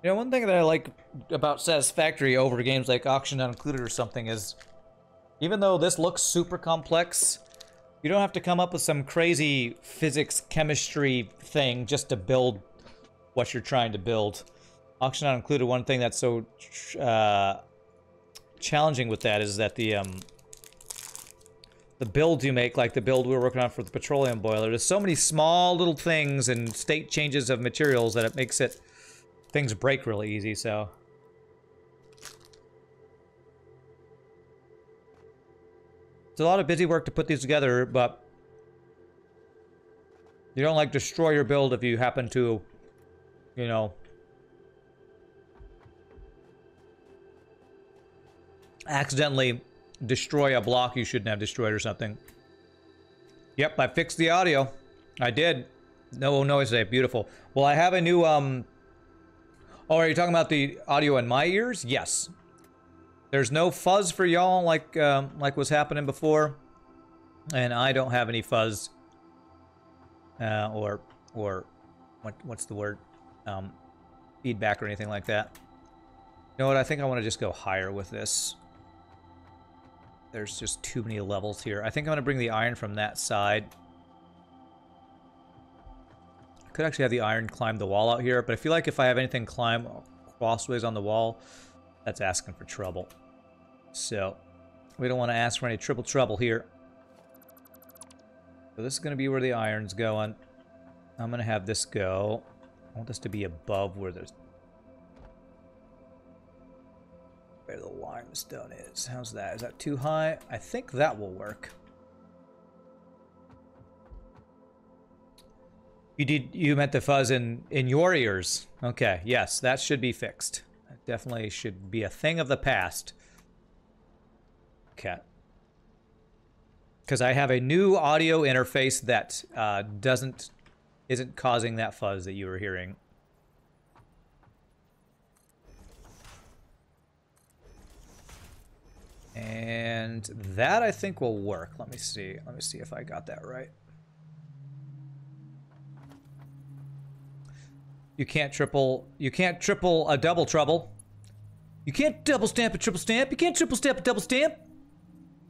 You know, one thing that I like about Satisfactory over games like Auction Not Included or something is, even though this looks super complex, you don't have to come up with some crazy physics, chemistry thing just to build what you're trying to build. Auction Not Included, one thing that's so challenging with that is that the builds you make, like the build we were working on for the petroleum boiler, there's so many small little things and state changes of materials that it makes it things break really easy, so. It's a lot of busy work to put these together, but you don't like destroy your build if you happen to, you know, accidentally destroy a block you shouldn't have destroyed or something. Yep, I fixed the audio. I did. No noise today. Beautiful. Well, I have a new, Oh, are you talking about the audio in my ears? Yes. There's no fuzz for y'all like was happening before. And I don't have any fuzz. Or what's the word? Feedback or anything like that. You know what? I think I want to just go higher with this. There's just too many levels here. I think I'm going to bring the iron from that side. Could actually have the iron climb the wall out here, but I feel like if I have anything climb crossways on the wall, that's asking for trouble. So, we don't want to ask for any triple trouble here. So this is going to be where the iron's going. I'm going to have this go. I want this to be above where the limestone is. How's that? Is that too high? I think that will work. You meant the fuzz in your ears. Okay, yes, that should be fixed. That definitely should be a thing of the past. Okay. Because I have a new audio interface that isn't causing that fuzz that you were hearing. And that I think will work. Let me see. Let me see if I got that right. You can't triple a double trouble. You can't double stamp a triple stamp. You can't triple stamp a double stamp.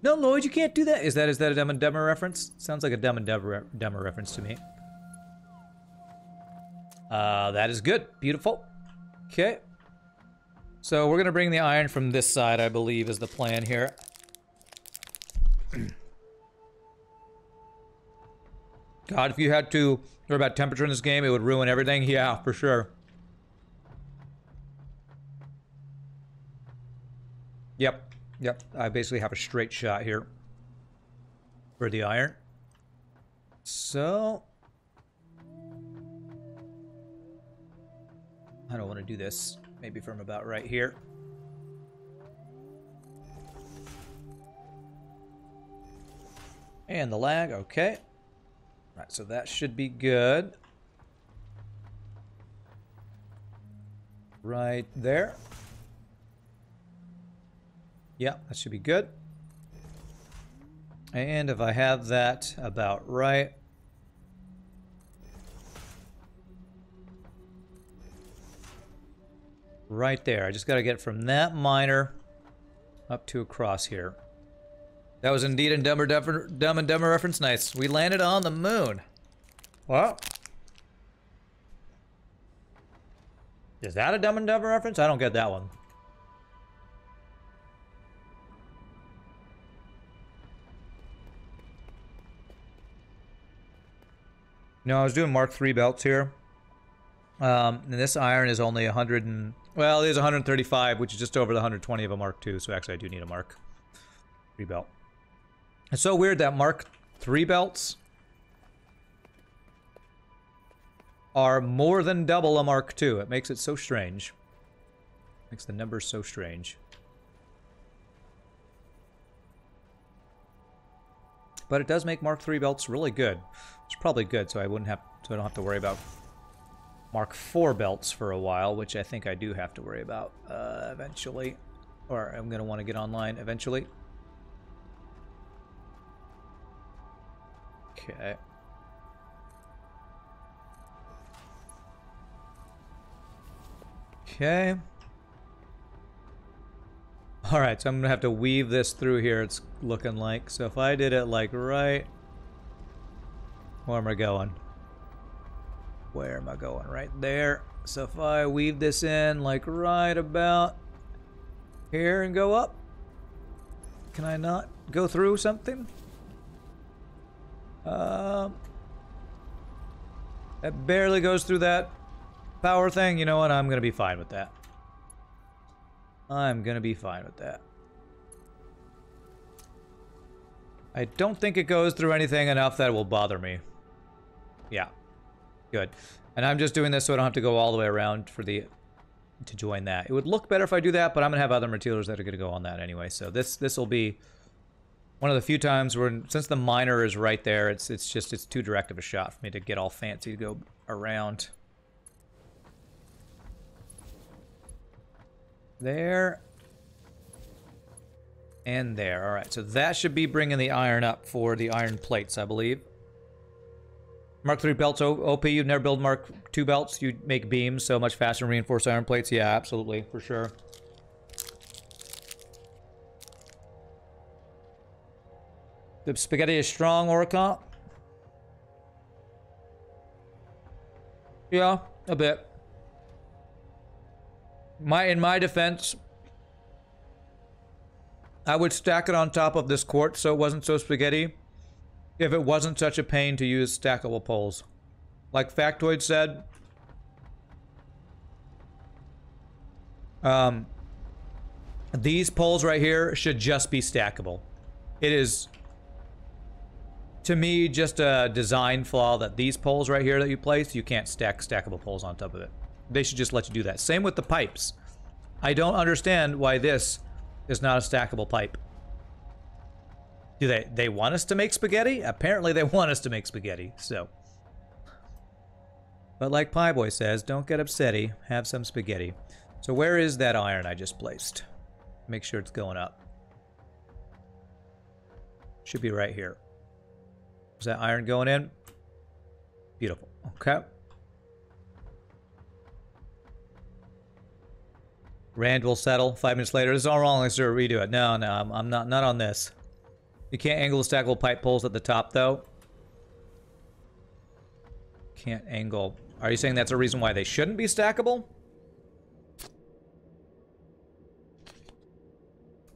No, Lloyd, you can't do that. Is that a Dumb and Dumber reference? Sounds like a Dumb and Dumber reference to me. That is good. Beautiful. Okay. So we're gonna bring the iron from this side, I believe, is the plan here. God, if you had to worry about temperature in this game, it would ruin everything. Yeah, for sure. Yep. Yep. I basically have a straight shot here for the iron. So I don't want to do this. Maybe from about right here. And the lag, okay. Right, so that should be good. Right there. Yeah, that should be good. And if I have that about right. Right there. I just got to get from that miner up to across here. That was indeed a Dumb and Dumber reference. Nice. We landed on the moon. Wow. Is that a Dumb and Dumber reference? I don't get that one. No, I was doing Mark III belts here. And this iron is only 100 and... Well, it is 135, which is just over the 120 of a Mark II, so actually I do need a Mark III belt. It's so weird that Mark III belts are more than double a Mark II. It makes it so strange. Makes the numbers so strange. But it does make Mark III belts really good. It's probably good, so I don't have to worry about Mark IV belts for a while, which I think I do have to worry about eventually. Or I'm going to want to get online eventually. Okay. Okay. Alright, so I'm gonna have to weave this through here, it's looking like. So if I did it like right... Where am I going? Where am I going? Right there. So if I weave this in like right about here and go up. Can I not go through something? That barely goes through that power thing. You know what? I'm gonna be fine with that. I'm gonna be fine with that. I don't think it goes through anything enough that it will bother me. Yeah. Good. And I'm just doing this so I don't have to go all the way around for the... to join that. It would look better if I do that, but I'm gonna have other materials that are gonna go on that anyway. So this will be one of the few times where, since the miner is right there, it's too direct of a shot for me to get all fancy to go around. There. And there. Alright, so that should be bringing the iron up for the iron plates, I believe. Mark 3 belts OP. You'd never build Mark 2 belts. You'd make beams so much faster and reinforce iron plates. Yeah, absolutely. For sure. The spaghetti is strong, Oricon? Yeah, a bit. In my defense, I would stack it on top of this quartz so it wasn't so spaghetti if it wasn't such a pain to use stackable poles. Like Factoid said, these poles right here should just be stackable. It is, to me, just a design flaw that these poles right here that you place, you can't stack stackable poles on top of it. They should just let you do that. Same with the pipes. I don't understand why this is not a stackable pipe. Do they want us to make spaghetti? Apparently they want us to make spaghetti, so. But like Pieboy says, don't get upsetty, have some spaghetti. So where is that iron I just placed? Make sure it's going up. Should be right here. Is that iron going in? Beautiful, okay. Rand will settle 5 minutes later. This is all wrong, let's redo it. No, I'm not on this. You can't angle the stackable pipe poles at the top, though. Can't angle. Are you saying that's a reason why they shouldn't be stackable?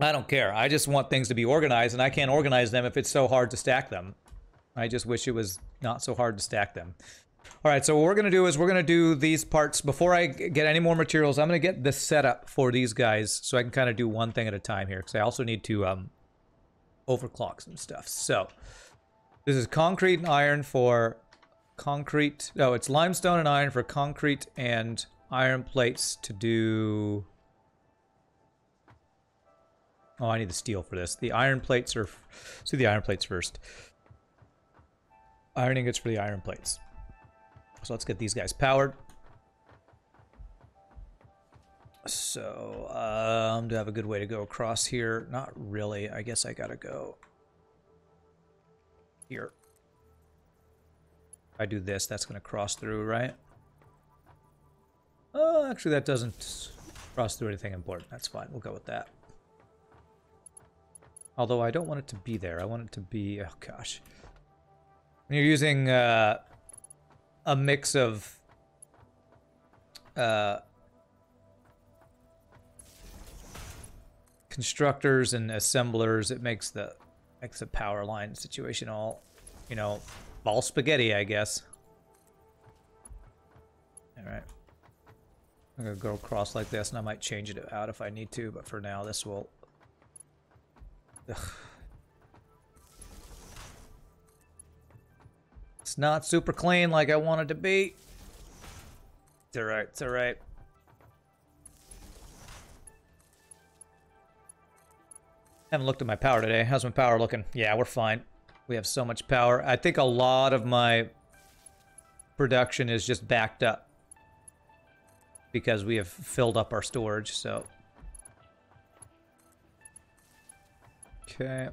I don't care. I just want things to be organized, and I can't organize them if it's so hard to stack them. I just wish it was not so hard to stack them. All right, so what we're going to do is we're going to do these parts. Before I get any more materials, I'm going to get the setup for these guys so I can kind of do one thing at a time here, because I also need to overclock some stuff. So this is concrete and iron for concrete. No, it's limestone and iron for concrete and iron plates to do... Oh, I need the steel for this. The iron plates are... Let's do the iron plates first. Iron ingots for the iron plates. So let's get these guys powered. So, do I have a good way to go across here? Not really. I guess I gotta go here. If I do this, that's gonna cross through, right? Oh, actually that doesn't cross through anything important. That's fine. We'll go with that. Although I don't want it to be there. I want it to be... Oh, gosh. When you're using a mix of... constructors and assemblers, it makes the power line situation all, you know, all spaghetti, I guess. Alright. I'm gonna go across like this, and I might change it out if I need to, but for now this will... Ugh. It's not super clean like I want it to be. It's alright, it's alright. Haven't looked at my power today. How's my power looking? Yeah, we're fine. We have so much power. I think a lot of my production is just backed up because we have filled up our storage, so. Okay.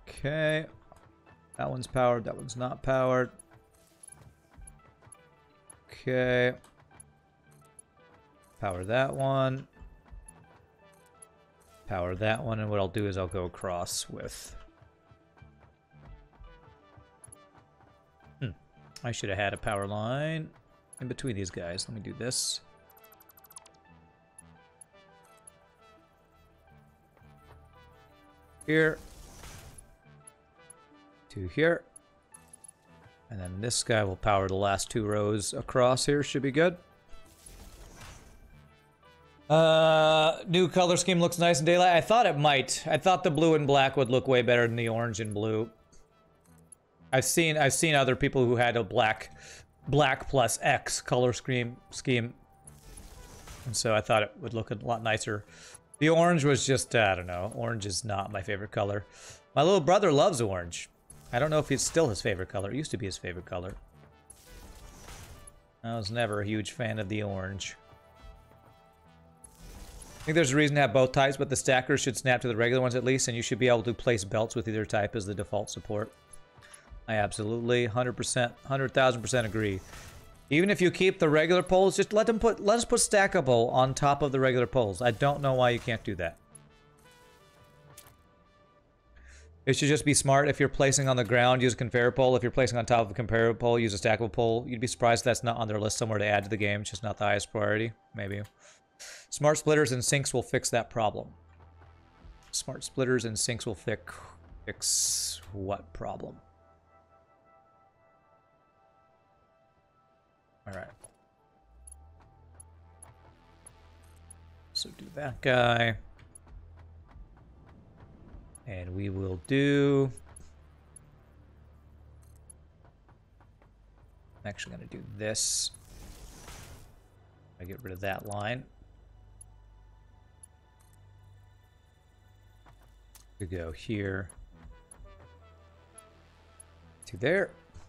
Okay. That one's powered, that one's not powered. Okay. Power that one. Power that one, and what I'll do is I'll go across with... I should have had a power line in between these guys. Let me do this. Here. To here. And then this guy will power the last 2 rows across here. Should be good. New color scheme looks nice in daylight. I thought it might. I thought the blue and black would look way better than the orange and blue. I've seen other people who had a black plus X color scheme, and so I thought it would look a lot nicer. The orange was just, I don't know. Orange is not my favorite color. My little brother loves orange. I don't know if it's still his favorite color. It used to be his favorite color. I was never a huge fan of the orange. I think there's a reason to have both types, but the stackers should snap to the regular ones at least, and you should be able to place belts with either type as the default support. I absolutely 100%, 100,000% agree. Even if you keep the regular poles, just let us put stackable on top of the regular poles. I don't know why you can't do that. It should just be smart. If you're placing on the ground, use a conveyor pole. If you're placing on top of a conveyor pole, use a stackable pole. You'd be surprised if that's not on their list somewhere to add to the game. It's just not the highest priority. Maybe. Smart splitters and sinks will fix that problem. Smart splitters and sinks will fix what problem? All right. So do that guy. And we will do... I'm actually going to do this. I get rid of that line. We go here to there.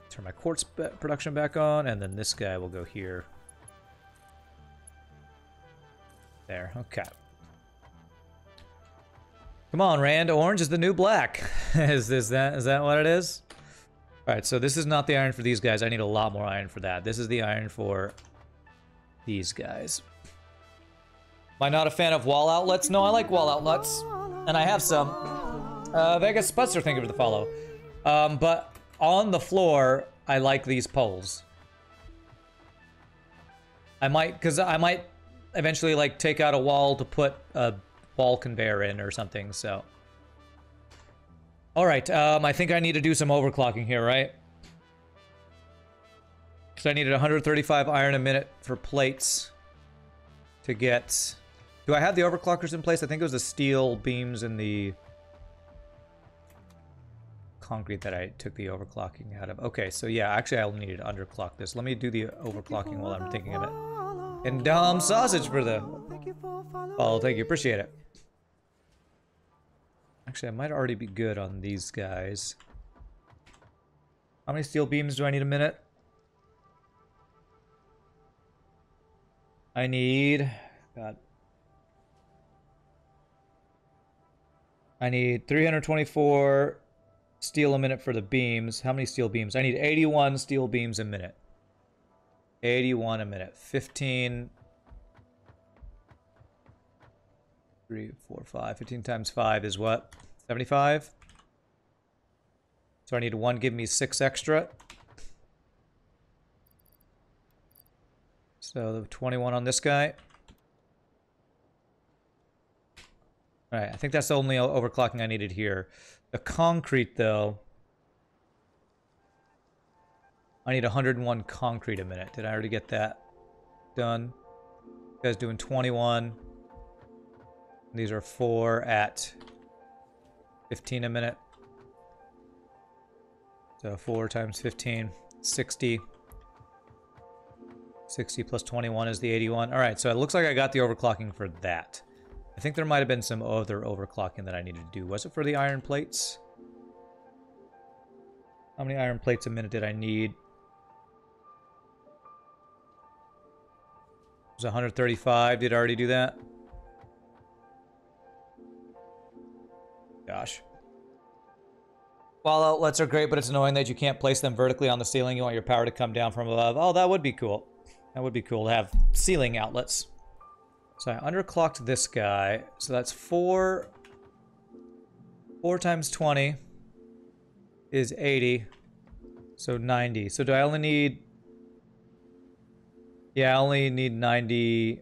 Turn my quartz production back on, and then this guy will go here. There, okay. Come on, Rand. Orange is the new black. Is that what it is? All right, so this is not the iron for these guys. I need a lot more iron for that. This is the iron for these guys. Am I not a fan of wall outlets? No, I like wall outlets, and I have some. Vegas Sputzer, thank you for the follow. But on the floor, I like these poles. I might eventually like take out a wall to put a wall conveyor in or something, so. All right, I think I need to do some overclocking here, right? Because I needed 135 iron a minute for plates to get... Do I have the overclockers in place? I think it was the steel beams and the concrete that I took the overclocking out of. Okay, so yeah, actually I'll need to underclock this. Let me do the overclocking while I'm thinking of it. And Dom Sausage for the follow. Thank you, appreciate it. Actually, I might already be good on these guys. How many steel beams do I need a minute? I need... God. I need 324 steel a minute for the beams. How many steel beams? I need 81 steel beams a minute. 81 a minute. 15... 3, 4, 5. 15 times 5 is what? 75? So I need 1, give me 6 extra. So 21 on this guy. Alright, I think that's the only overclocking I needed here. The concrete, though. I need 101 concrete a minute. Did I already get that done? You guys doing 21. These are 4 at 15 a minute. So 4 times 15, 60. 60 plus 21 is the 81. All right, so it looks like I got the overclocking for that. I think there might have been some other overclocking that I needed to do. Was it for the iron plates? How many iron plates a minute did I need? It was 135. Did I already do that? Gosh. Wall outlets are great, but it's annoying that you can't place them vertically on the ceiling. You want your power to come down from above. Oh, that would be cool. That would be cool to have ceiling outlets. So I underclocked this guy. So that's 4 times 20 is 80. So 90. So do I only need... Yeah, I only need 90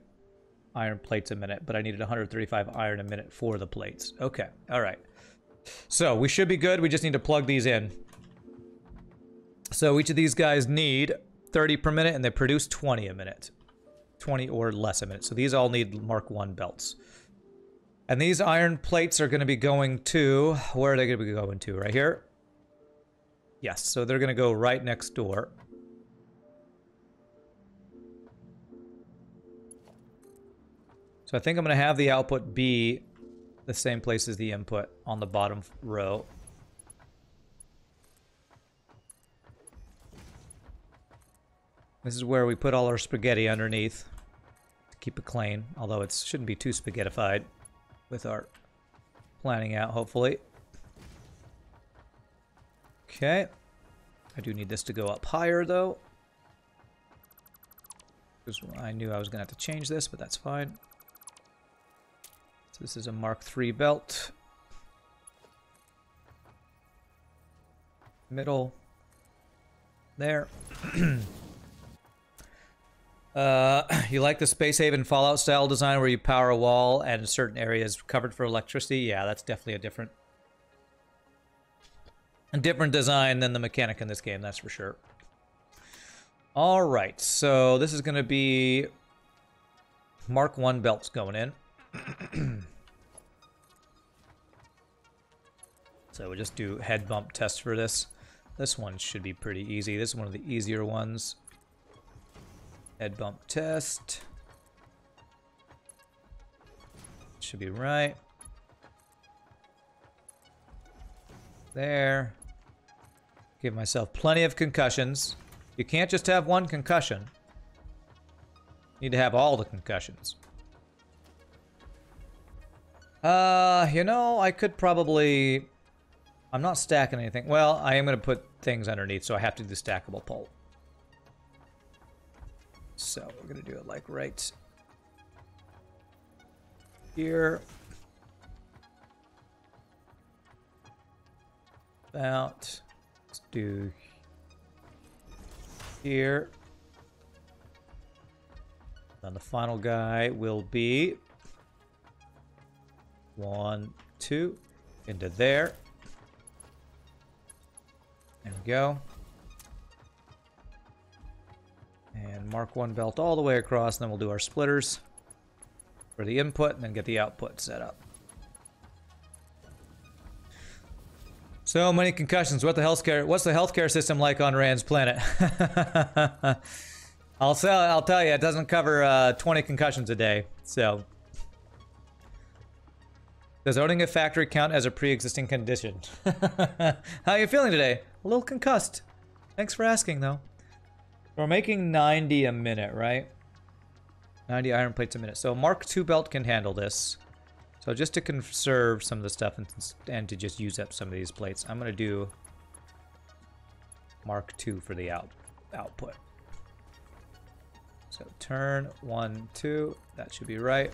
iron plates a minute, but I needed 135 iron a minute for the plates. Okay, all right. So we should be good. We just need to plug these in. So each of these guys need 30 per minute, and they produce 20 a minute. 20 or less a minute. So these all need Mark 1 belts. And these iron plates are going to be going to... Where are they going to be going to? Right here? Yes, so they're going to go right next door. So I think I'm going to have the output be the same place as the input on the bottom row. This is where we put all our spaghetti underneath to keep it clean, although it shouldn't be too spaghettified with our planning out, hopefully. Okay. I do need this to go up higher, though. Because I knew I was going to have to change this, but that's fine. So this is a Mark III belt. Middle. There. You like the Space Haven Fallout style design where you power a wall and certain areas covered for electricity? Yeah, that's definitely a different design than the mechanic in this game, that's for sure. All right, so this is going to be Mark 1 belts going in. So we'll just do head bump test for this. This one should be pretty easy. This is one of the easier ones. Head bump test. Should be right. There. Give myself plenty of concussions. You can't just have one concussion. You need to have all the concussions. You know, I could probably... I'm not stacking anything. Well, I am going to put things underneath, so I have to do the stackable pole. So we're going to do it like right here. About. Let's do here. Then the final guy will be 1, 2 into there. There we go. And Mark 1 belt all the way across, and then we'll do our splitters for the input and then get the output set up. So many concussions. What's the healthcare system like on Rand's planet? I'll tell you, it doesn't cover 20 concussions a day. So, does owning a factory count as a pre-existing condition? How are you feeling today? A little concussed. Thanks for asking, though. We're making 90 a minute, right? 90 iron plates a minute. So Mark II belt can handle this. So just to conserve some of the stuff and to just use up some of these plates, I'm going to do Mark II for the output. So turn 1, 2. That should be right.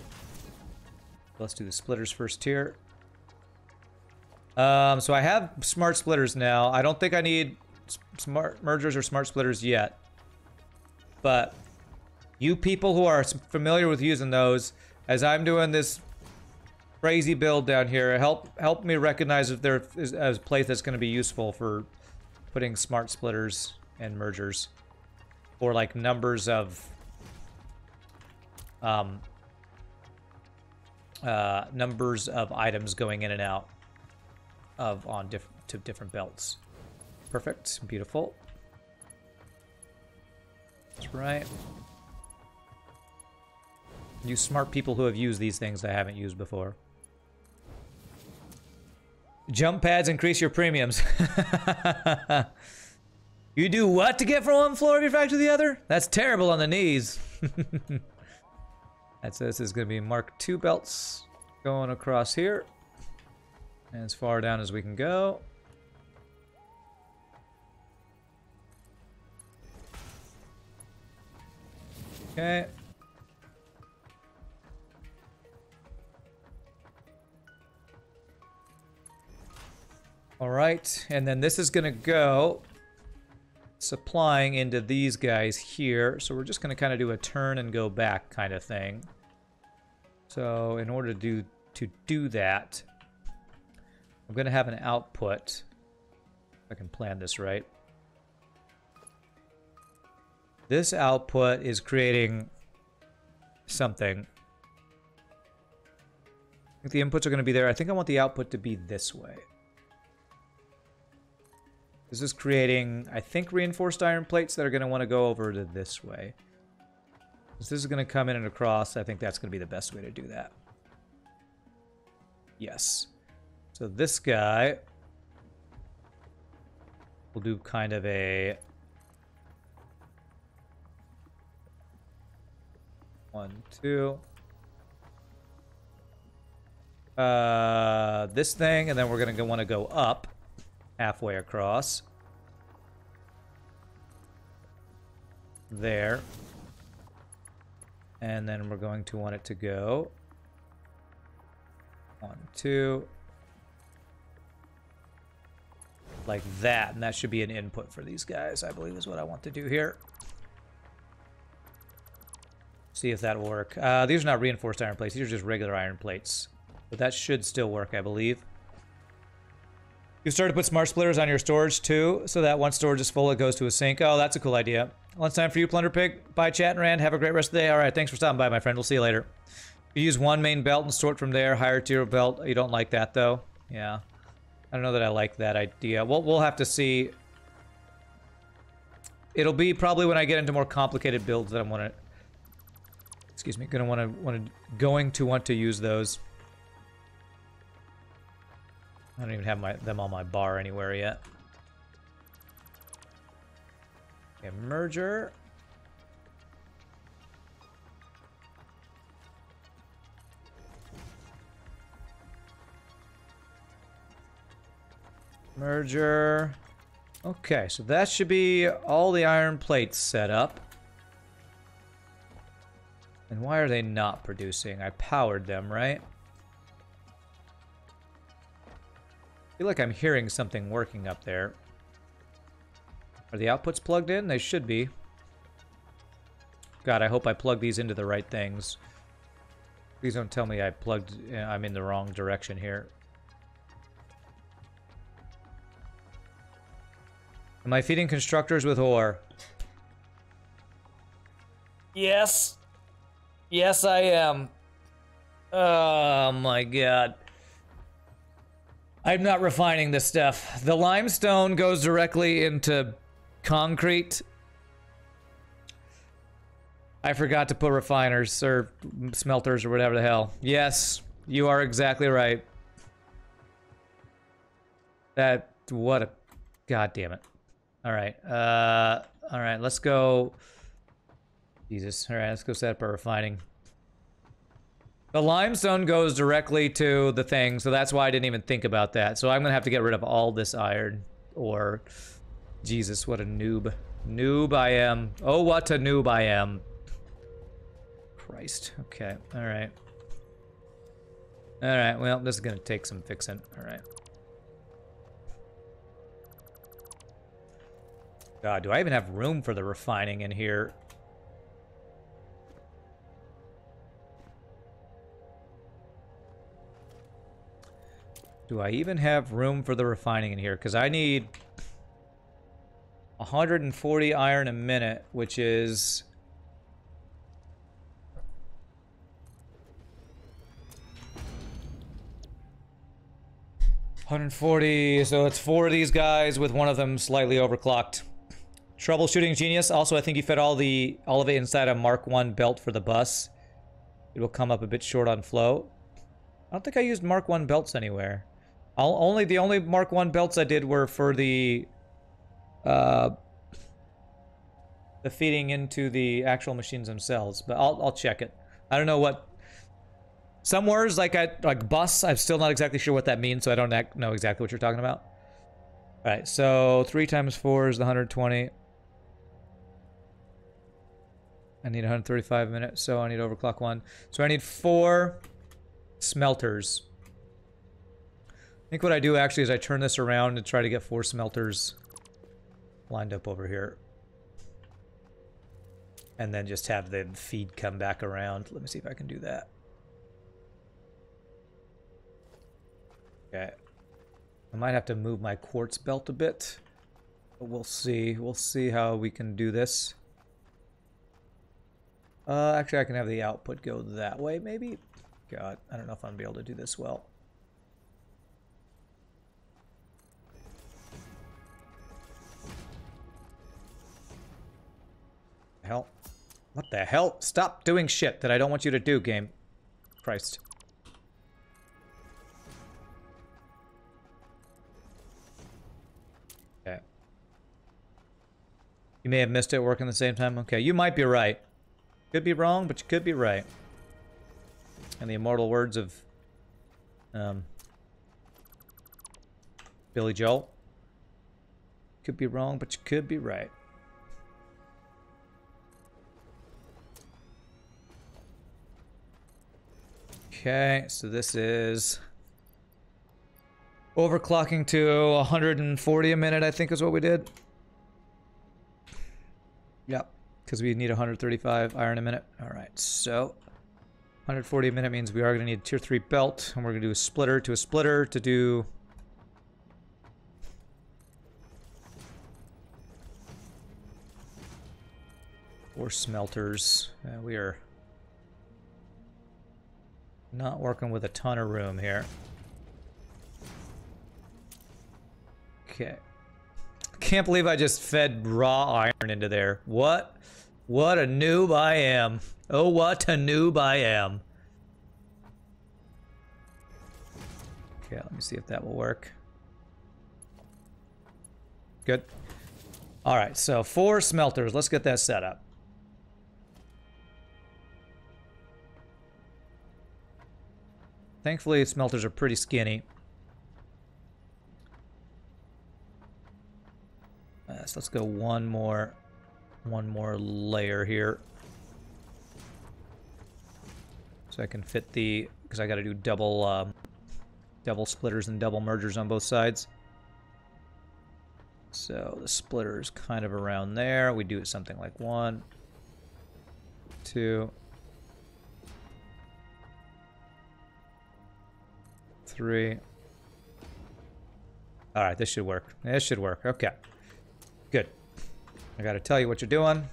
Let's do the splitters first here. So I have smart splitters now. I don't think I need smart mergers or smart splitters yet. But you people who are familiar with using those, as I'm doing this crazy build down here, help me recognize if there is a place that's going to be useful for putting smart splitters and mergers, or like numbers of items going in and out of different belts. Perfect, beautiful. That's right. You smart people who have used these things I haven't used before. Jump pads increase your premiums. You do what to get from one floor of your factory to the other? That's terrible on the knees. This is going to be Mark II belts going across here. And as far down as we can go. Okay. All right, and then this is gonna go supplying into these guys here. So we're just gonna kind of do a turn and go back kind of thing. So in order to do that, I'm gonna have an output. If I can plan this right. This output is creating something. I think the inputs are gonna be there. I think I want the output to be this way. This is creating, I think, reinforced iron plates that are going to want to go over to this way. This is going to come in and across. I think that's going to be the best way to do that. Yes. So this guy will do kind of a 1, 2. This thing, and then we're going to want to go up. Halfway across. There. And then we're going to want it to go 1, 2. Like that. And that should be an input for these guys, I believe is what I want to do here. See if that'll work. These are not reinforced iron plates. These are just regular iron plates. But that should still work, I believe. You start to put smart splitters on your storage too, so that once storage is full, it goes to a sink. Oh, that's a cool idea. Lunchtime for you, Plunder Pig. Bye, Chat and Rand. Have a great rest of the day. All right, thanks for stopping by, my friend. We'll see you later. You use one main belt and sort from there. Higher tier belt. You don't like that, though? Yeah. I don't know that I like that idea. We'll have to see. It'll be probably when I get into more complicated builds that I'm going to want to use those. I don't even have them on my bar anywhere yet. Okay, merger. Merger. Okay, so that should be all the iron plates set up. And why are they not producing? I powered them, right? I feel like I'm hearing something working up there. Are the outputs plugged in? They should be. God, I hope I plug these into the right things. Please don't tell me I'm in the wrong direction here. Am I feeding constructors with ore? Yes. Yes, I am. Oh my god. I'm not refining this stuff. The limestone goes directly into concrete. I forgot to put refiners or smelters or whatever the hell. Yes, you are exactly right. What a... God damn it. Alright, alright, let's go... Jesus, alright, let's go set up our refining. The limestone goes directly to the thing, so that's why I didn't even think about that. So I'm gonna have to get rid of all this iron ore. Jesus, what a noob. Noob I am. Oh, what a noob I am. Christ. Okay, alright. Alright, well, this is gonna take some fixing. Alright. God, do I even have room for the refining in here? Do I even have room for the refining in here? Because I need 140 iron a minute, which is... $140, so it's 4 of these guys with one of them slightly overclocked. Troubleshooting genius. Also, I think you fed all of it inside a Mark 1 belt for the bus. It will come up a bit short on flow. I don't think I used Mark 1 belts anywhere. The only Mark 1 belts I did were for the feeding into the actual machines themselves. But I'll check it. I don't know what. Some words like bus, I'm still not exactly sure what that means, so I don't know exactly what you're talking about. All right, so 3 times 4 is the 120. I need 135 minutes, so I need overclock 1. So I need 4 smelters. I think what I do actually is I turn this around and try to get 4 smelters lined up over here. And then just have the feed come back around. Let me see if I can do that. Okay. I might have to move my quartz belt a bit. But we'll see. We'll see how we can do this. Actually, I can have the output go that way, maybe? God, I don't know if I'm going to be able to do this well. Hell? What the hell? Stop doing shit that I don't want you to do, game. Christ. Okay. You may have missed it working at the same time. Okay, you might be right. Could be wrong, but you could be right. And the immortal words of Billy Joel. Could be wrong, but you could be right. Okay, so this is overclocking to 140 a minute, I think is what we did. Yep, because we need 135 iron a minute. All right, so 140 a minute means we are going to need a tier 3 belt, and we're going to do a splitter to a splitter to do... Four smelters. We are not working with a ton of room here. Okay. Can't believe I just fed raw iron into there. What? What a noob I am. Oh, what a noob I am. Okay, let me see if that will work. Good. All right, so 4 smelters. Let's get that set up. Thankfully, smelters are pretty skinny. So let's go one more layer here. So I can fit the, because I got to do double splitters and double mergers on both sides. So the splitter is kind of around there. We do it something like 1, 2, 3. All right, this should work. This should work. Okay, good. I got to tell you what you're doing,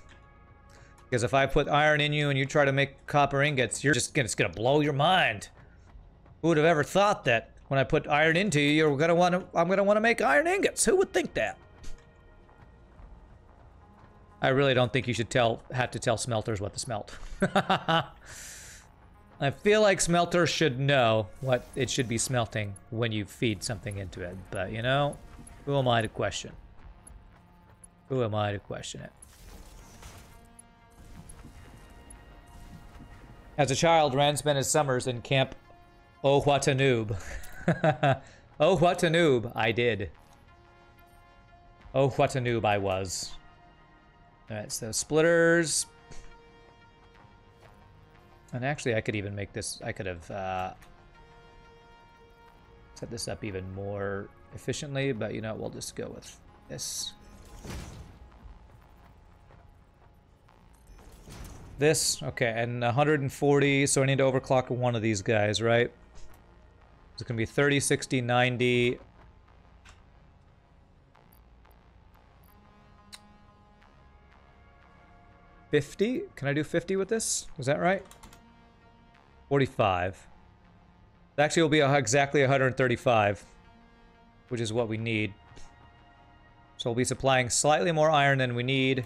because if I put iron in you and you try to make copper ingots, you're just it's gonna blow your mind. Who would have ever thought that when I put iron into you, I'm gonna want to make iron ingots? Who would think that? I really don't think you should have to tell smelters what to smelt. I feel like smelters should know what it should be smelting when you feed something into it. But, you know, who am I to question? Who am I to question it? As a child, Rand spent his summers in Camp Oh What a Noob. Oh what a noob I did. Oh what a noob I was. Alright, so splitters. And actually, I could even make this, I could have set this up even more efficiently, but you know, we'll just go with this. This, okay, and 140, so I need to overclock one of these guys, right? It's gonna be 30, 60, 90. $50? Can I do 50 with this? Is that right? 45. It actually will be exactly 135, which is what we need. So we'll be supplying slightly more iron than we need,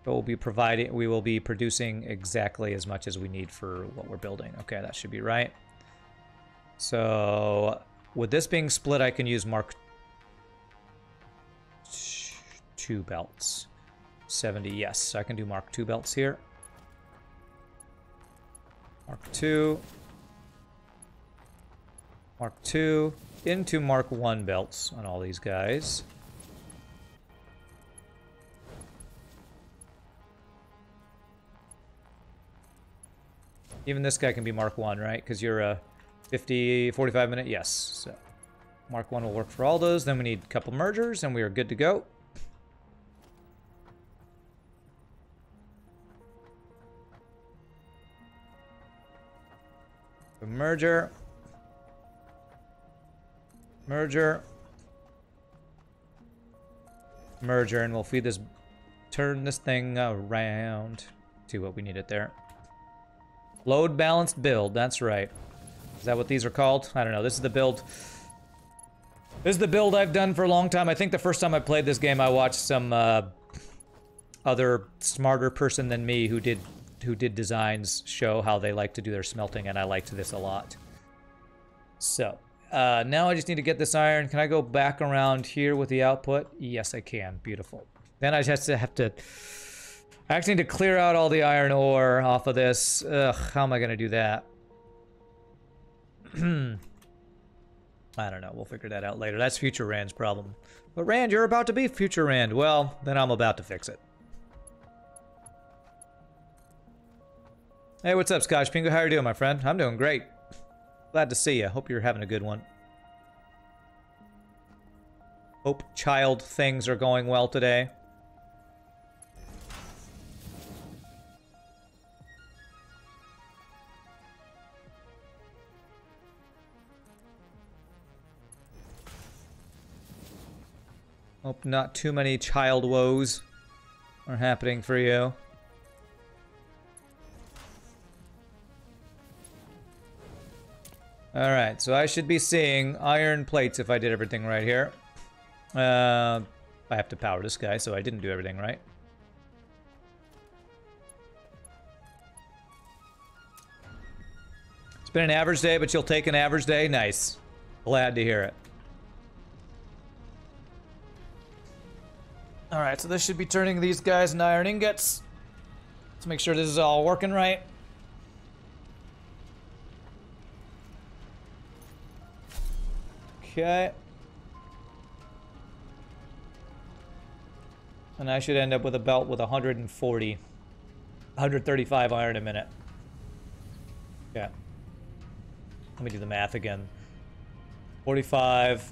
but we will be producing exactly as much as we need for what we're building. Okay, that should be right. So with this being split, I can use Mark II belts. 70, yes. So I can do Mark II belts here. Mark II. Mark II into Mark I belts on all these guys. Even this guy can be Mark 1, right? Because you're a 45 minute? Yes. So Mark 1 will work for all those. Then we need a couple mergers, and we are good to go. A merger. Merger. Merger, and we'll feed this, turn this thing around. See what we need it there. Load balanced build, that's right. Is that what these are called? I don't know. This is the build. This is the build I've done for a long time. I think the first time I played this game, I watched some other smarter person than me who did designs show how they like to do their smelting, and I liked this a lot. So now I just need to get this iron. Can I go back around here with the output? Yes, I can. Beautiful. Then I just have to. I actually need to clear out all the iron ore off of this. Ugh, how am I gonna do that? I don't know. We'll figure that out later. That's Future Rand's problem. But Rand, you're about to be Future Rand. Well, then I'm about to fix it. Hey, what's up, Scotch Pingu? How are you doing, my friend? I'm doing great. Glad to see you. Hope you're having a good one. Hope child things are going well today. Hope not too many child woes are happening for you. Alright, so I should be seeing iron plates if I did everything right here. I have to power this guy, so I didn't do everything right. It's been an average day, but you'll take an average day? Nice. Glad to hear it. Alright, so this should be turning these guys into iron ingots. Let's make sure this is all working right. Okay. And I should end up with a belt with 135 iron a minute. Yeah. Let me do the math again. 45,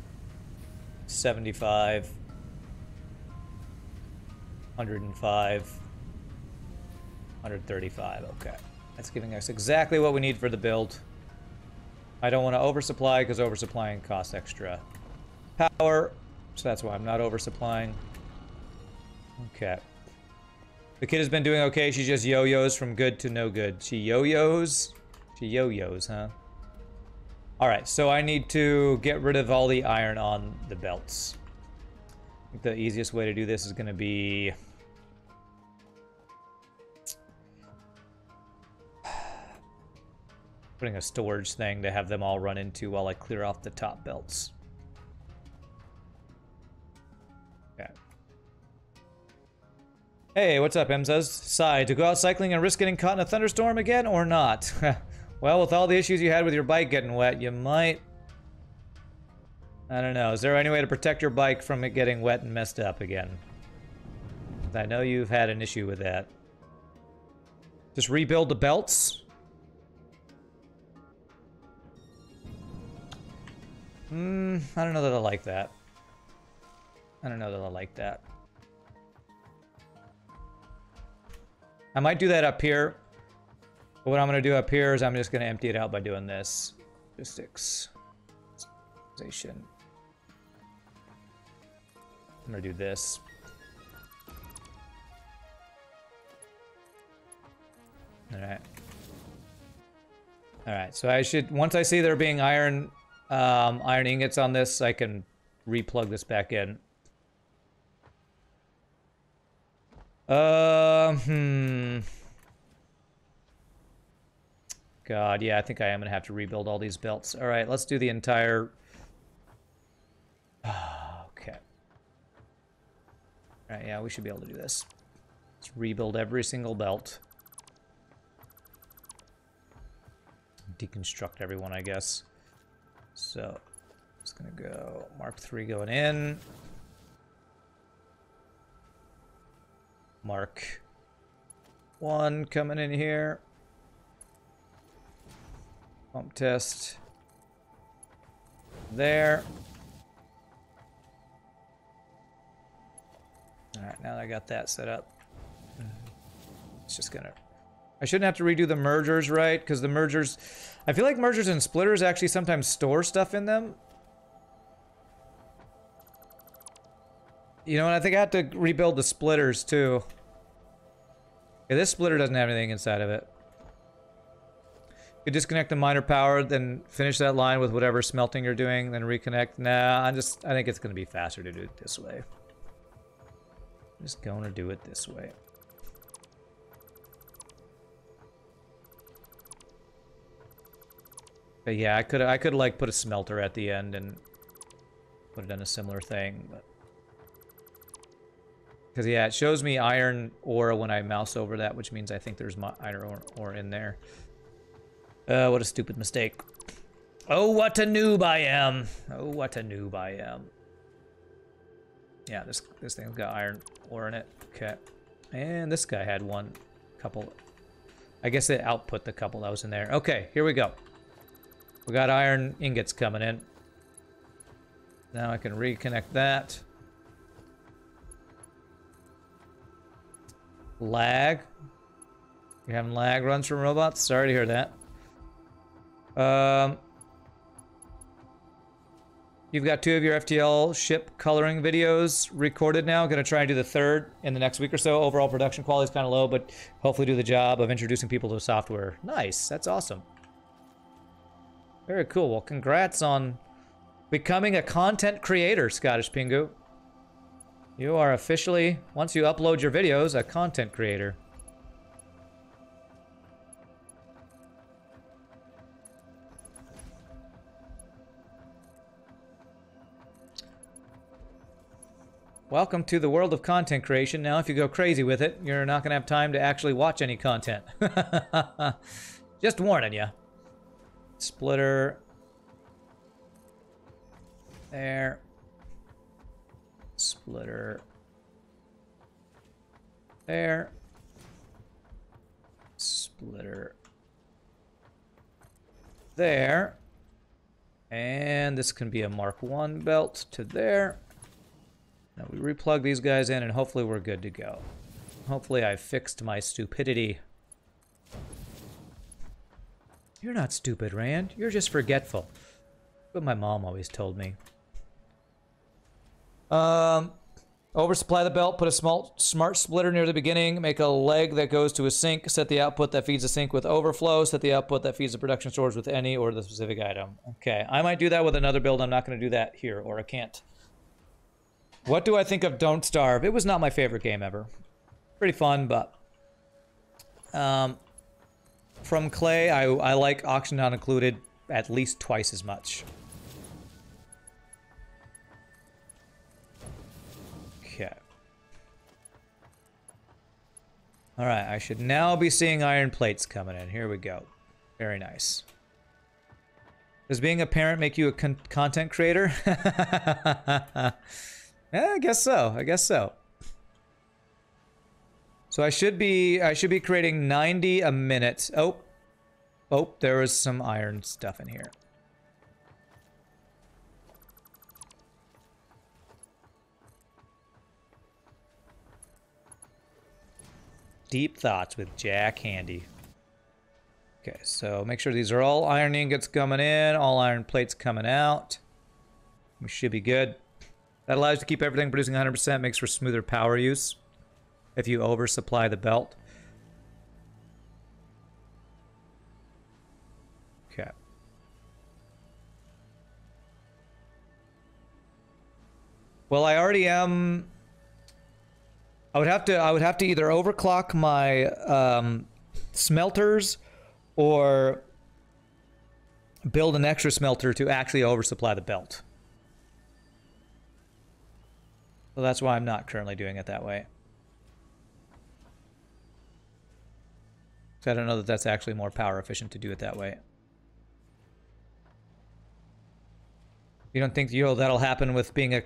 75, 105, 135. Okay. That's giving us exactly what we need for the build. I don't want to oversupply because oversupplying costs extra power. So that's why I'm not oversupplying. Okay. The kid has been doing okay. She just yo-yos from good to no good. She yo-yos? She yo-yos, huh? Alright, so I need to get rid of all the iron on the belts. I think the easiest way to do this is going to be... putting a storage thing to have them all run into while I clear off the top belts. Okay. Hey, what's up, Emzas? Sigh, to go out cycling and risk getting caught in a thunderstorm again, or not? Well, with all the issues you had with your bike getting wet, you might... I don't know. Is there any way to protect your bike from it getting wet and messed up again? I know you've had an issue with that. Just rebuild the belts? I don't know that I like that. I don't know that I like that. I might do that up here. But what I'm going to do up here is I'm just going to empty it out by doing this. Logistics. I'm going to do this. Alright. Alright, so I should... once I see there being iron ingots on this, I can replug this back in. God, yeah, I think I am gonna have to rebuild all these belts. All right, let's do the entire... okay. All right, yeah, we should be able to do this. Let's rebuild every single belt. Deconstruct everyone, I guess. So, it's gonna go Mark 3 going in. Mark 1 coming in here. Pump test. There. Alright, now that I got that set up. It's just gonna... I shouldn't have to redo the mergers, right? Because the mergers... I feel like mergers and splitters actually sometimes store stuff in them. You know, and I think I have to rebuild the splitters, too. Okay, this splitter doesn't have anything inside of it. You disconnect the miner power, then finish that line with whatever smelting you're doing, then reconnect. Nah, I think it's gonna be faster to do it this way. I'm just gonna do it this way. But yeah, I could like put a smelter at the end and put it in a similar thing, but because yeah, it shows me iron ore when I mouse over that, which means I think there's iron ore in there. What a stupid mistake. Oh, what a noob I am. Oh, what a noob I am. Yeah, this thing's got iron ore in it. Okay. And this guy had one couple. I guess it output the couple that was in there. Okay, here we go. We got iron ingots coming in. Now I can reconnect that. Lag. You're having lag runs from robots? Sorry to hear that. You've got 2 of your FTL ship coloring videos recorded now. Gonna try and do the 3rd in the next week or so. Overall production quality is kind of low, but hopefully do the job of introducing people to the software. Nice, that's awesome. Very cool. Well, congrats on becoming a content creator, Scottish Pingu. You are officially, once you upload your videos, a content creator. Welcome to the world of content creation. Now, if you go crazy with it, you're not going to have time to actually watch any content. Just warning you. Splitter. There. Splitter. There. Splitter. There. And this can be a Mark 1 belt to there. Now we replug these guys in and hopefully we're good to go. Hopefully I fixed my stupidity. You're not stupid, Rand. You're just forgetful. What my mom always told me. Oversupply the belt, put a smart splitter near the beginning, make a leg that goes to a sink, set the output that feeds the sink with overflow, set the output that feeds the production stores with any or the specific item. Okay, I might do that with another build. I'm not going to do that here, or I can't. What do I think of Don't Starve? It was not my favorite game ever. Pretty fun, but... from Clay, I like Auction Not Included at least twice as much. Okay. Alright, I should now be seeing iron plates coming in. Here we go. Very nice. Does being a parent make you a content creator? Yeah, I guess so. I guess so. So I should be creating 90 a minute. Oh, there was some iron stuff in here. Deep thoughts with Jack Handy. Okay, so make sure these are all iron ingots coming in, all iron plates coming out. We should be good. That allows you to keep everything producing 100%, makes for smoother power use if you oversupply the belt. Okay. Well, I already am. I would have to either overclock my smelters or build an extra smelter to actually oversupply the belt. So that's why I'm not currently doing it that way. So I don't know that that's actually more power efficient to do it that way. You don't think that'll happen with being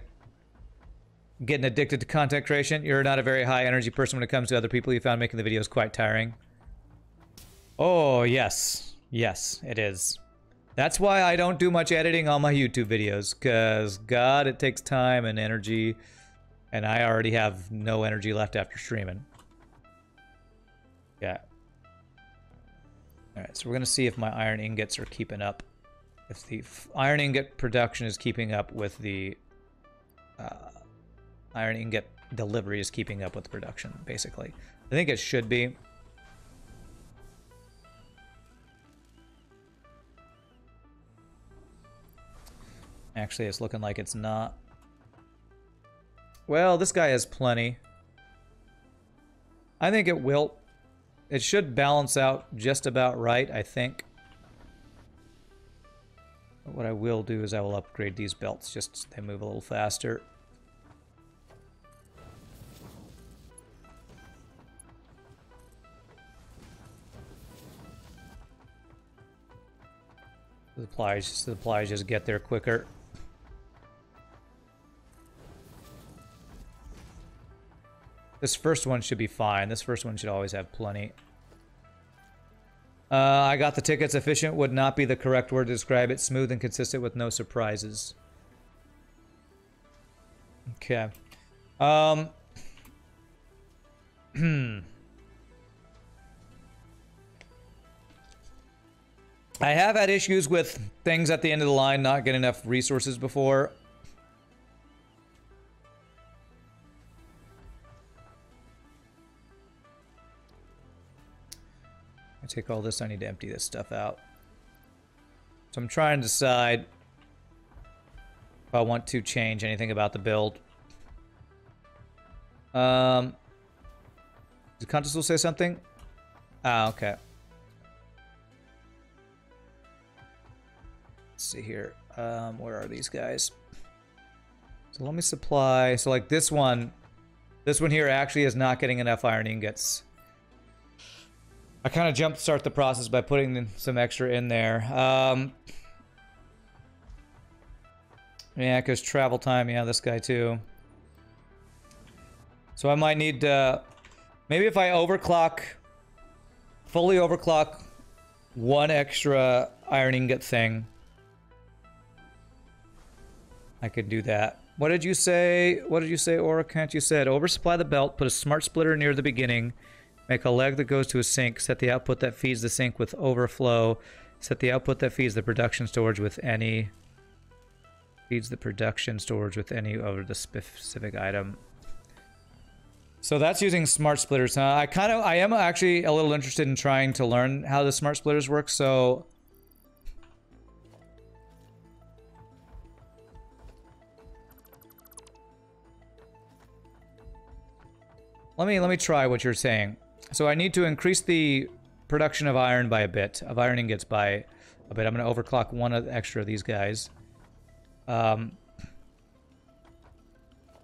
getting addicted to content creation? You're not a very high energy person when it comes to other people. You found making the videos quite tiring. Oh, yes. Yes, it is. That's why I don't do much editing on my YouTube videos, because, God, it takes time and energy, and I already have no energy left after streaming. Yeah. Alright, so we're going to see if my iron ingots are keeping up. If the iron ingot production is keeping up with the... iron ingot delivery is keeping up with production, basically. I think it should be. Actually, it's looking like it's not. Well, this guy has plenty. I think it will. It should balance out just about right, I think. But what I will do is I will upgrade these belts just so they move a little faster. The supplies just get there quicker. This first one should be fine. This first one should always have plenty. I got the tickets. Efficient would not be the correct word to describe it. Smooth and consistent with no surprises. Okay. I have had issues with things at the end of the line not getting enough resources before. I take all this, I need to empty this stuff out. So I'm trying to decide if I want to change anything about the build. Did Contis will say something? Ah, okay. Let's see here. Where are these guys? So let me supply. So like this one here actually is not getting enough iron ingots. I kind of jumpstart the process by putting some extra in there. Yeah, because travel time. Yeah, this guy too. So I might need maybe if I overclock, fully overclock one extra iron ingot thing, I could do that. What did you say? What did you say, Oracant? You said oversupply the belt, put a smart splitter near the beginning, make a leg that goes to a sink, set the output that feeds the sink with overflow, set the output that feeds the production storage with any, feeds the production storage with any over the specific item. So that's using smart splitters, huh? I am actually a little interested in trying to learn how the smart splitters work, so let me try what you're saying. So I need to increase the production of iron by a bit, of iron ingots by a bit. I'm going to overclock one extra of these guys. And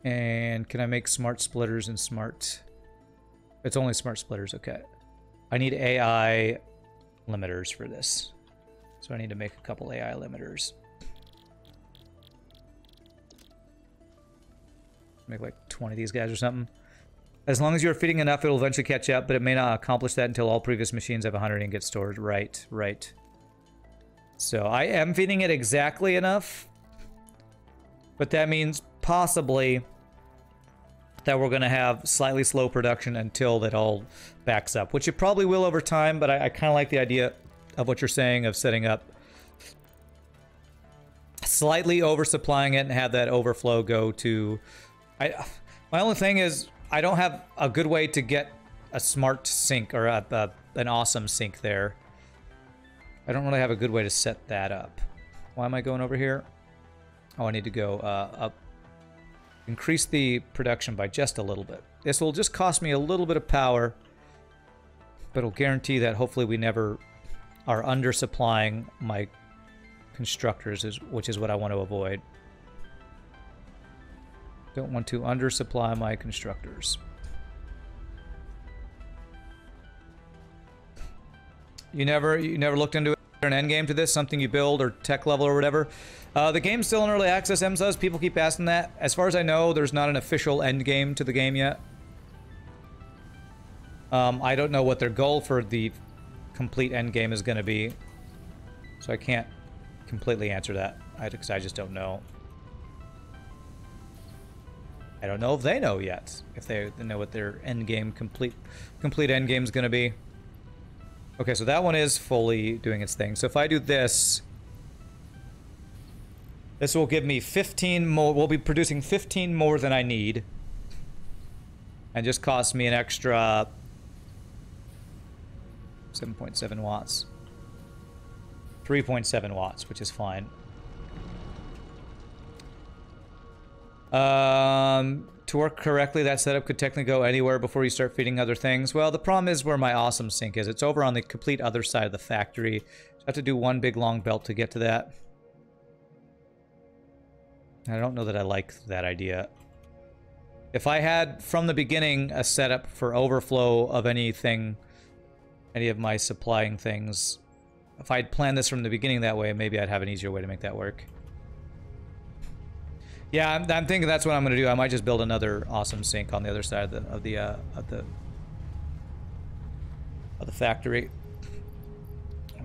can I make smart splitters and smart... It's only smart splitters, okay. I need AI limiters for this. So I need to make a couple AI limiters. Make like 20 of these guys or something. As long as you're feeding enough, it'll eventually catch up, but it may not accomplish that until all previous machines have 100 ingots stored. Right, right. So I am feeding it exactly enough, but that means possibly that we're going to have slightly slow production until that all backs up, which it probably will over time, but I kind of like the idea of what you're saying of setting up slightly oversupplying it and have that overflow go to... My only thing is I don't have a good way to get a smart sink or an awesome sink there. I don't really have a good way to set that up. Why am I going over here? Oh, I need to go up. Increase the production by just a little bit. This will just cost me a little bit of power, but it'll guarantee that hopefully we never are undersupplying my constructors, which is what I want to avoid. Don't want to undersupply my constructors. You never looked into an end game to this, something you build or tech level or whatever. The game's still in early access, MSUS. People keep asking that. As far as I know, there's not an official end game to the game yet. I don't know what their goal for the complete end game is going to be, so I can't completely answer that, because I just don't know. I don't know if they know yet, if they know what their end game, complete end game is going to be. Okay, so that one is fully doing its thing. So if I do this, this will give me 15 more. We'll be producing 15 more than I need. And just cost me an extra 7.7 watts. 3.7 watts, which is fine. To work correctly, that setup could technically go anywhere before you start feeding other things. Well, the problem is where my awesome sink is. It's over on the complete other side of the factory. So I have to do one big long belt to get to that. I don't know that I like that idea. If I had, from the beginning, a setup for overflow of anything, any of my supplying things, if I'd planned this from the beginning that way, maybe I'd have an easier way to make that work. Yeah, I'm thinking that's what I'm going to do. I might just build another awesome sink on the other side of the factory.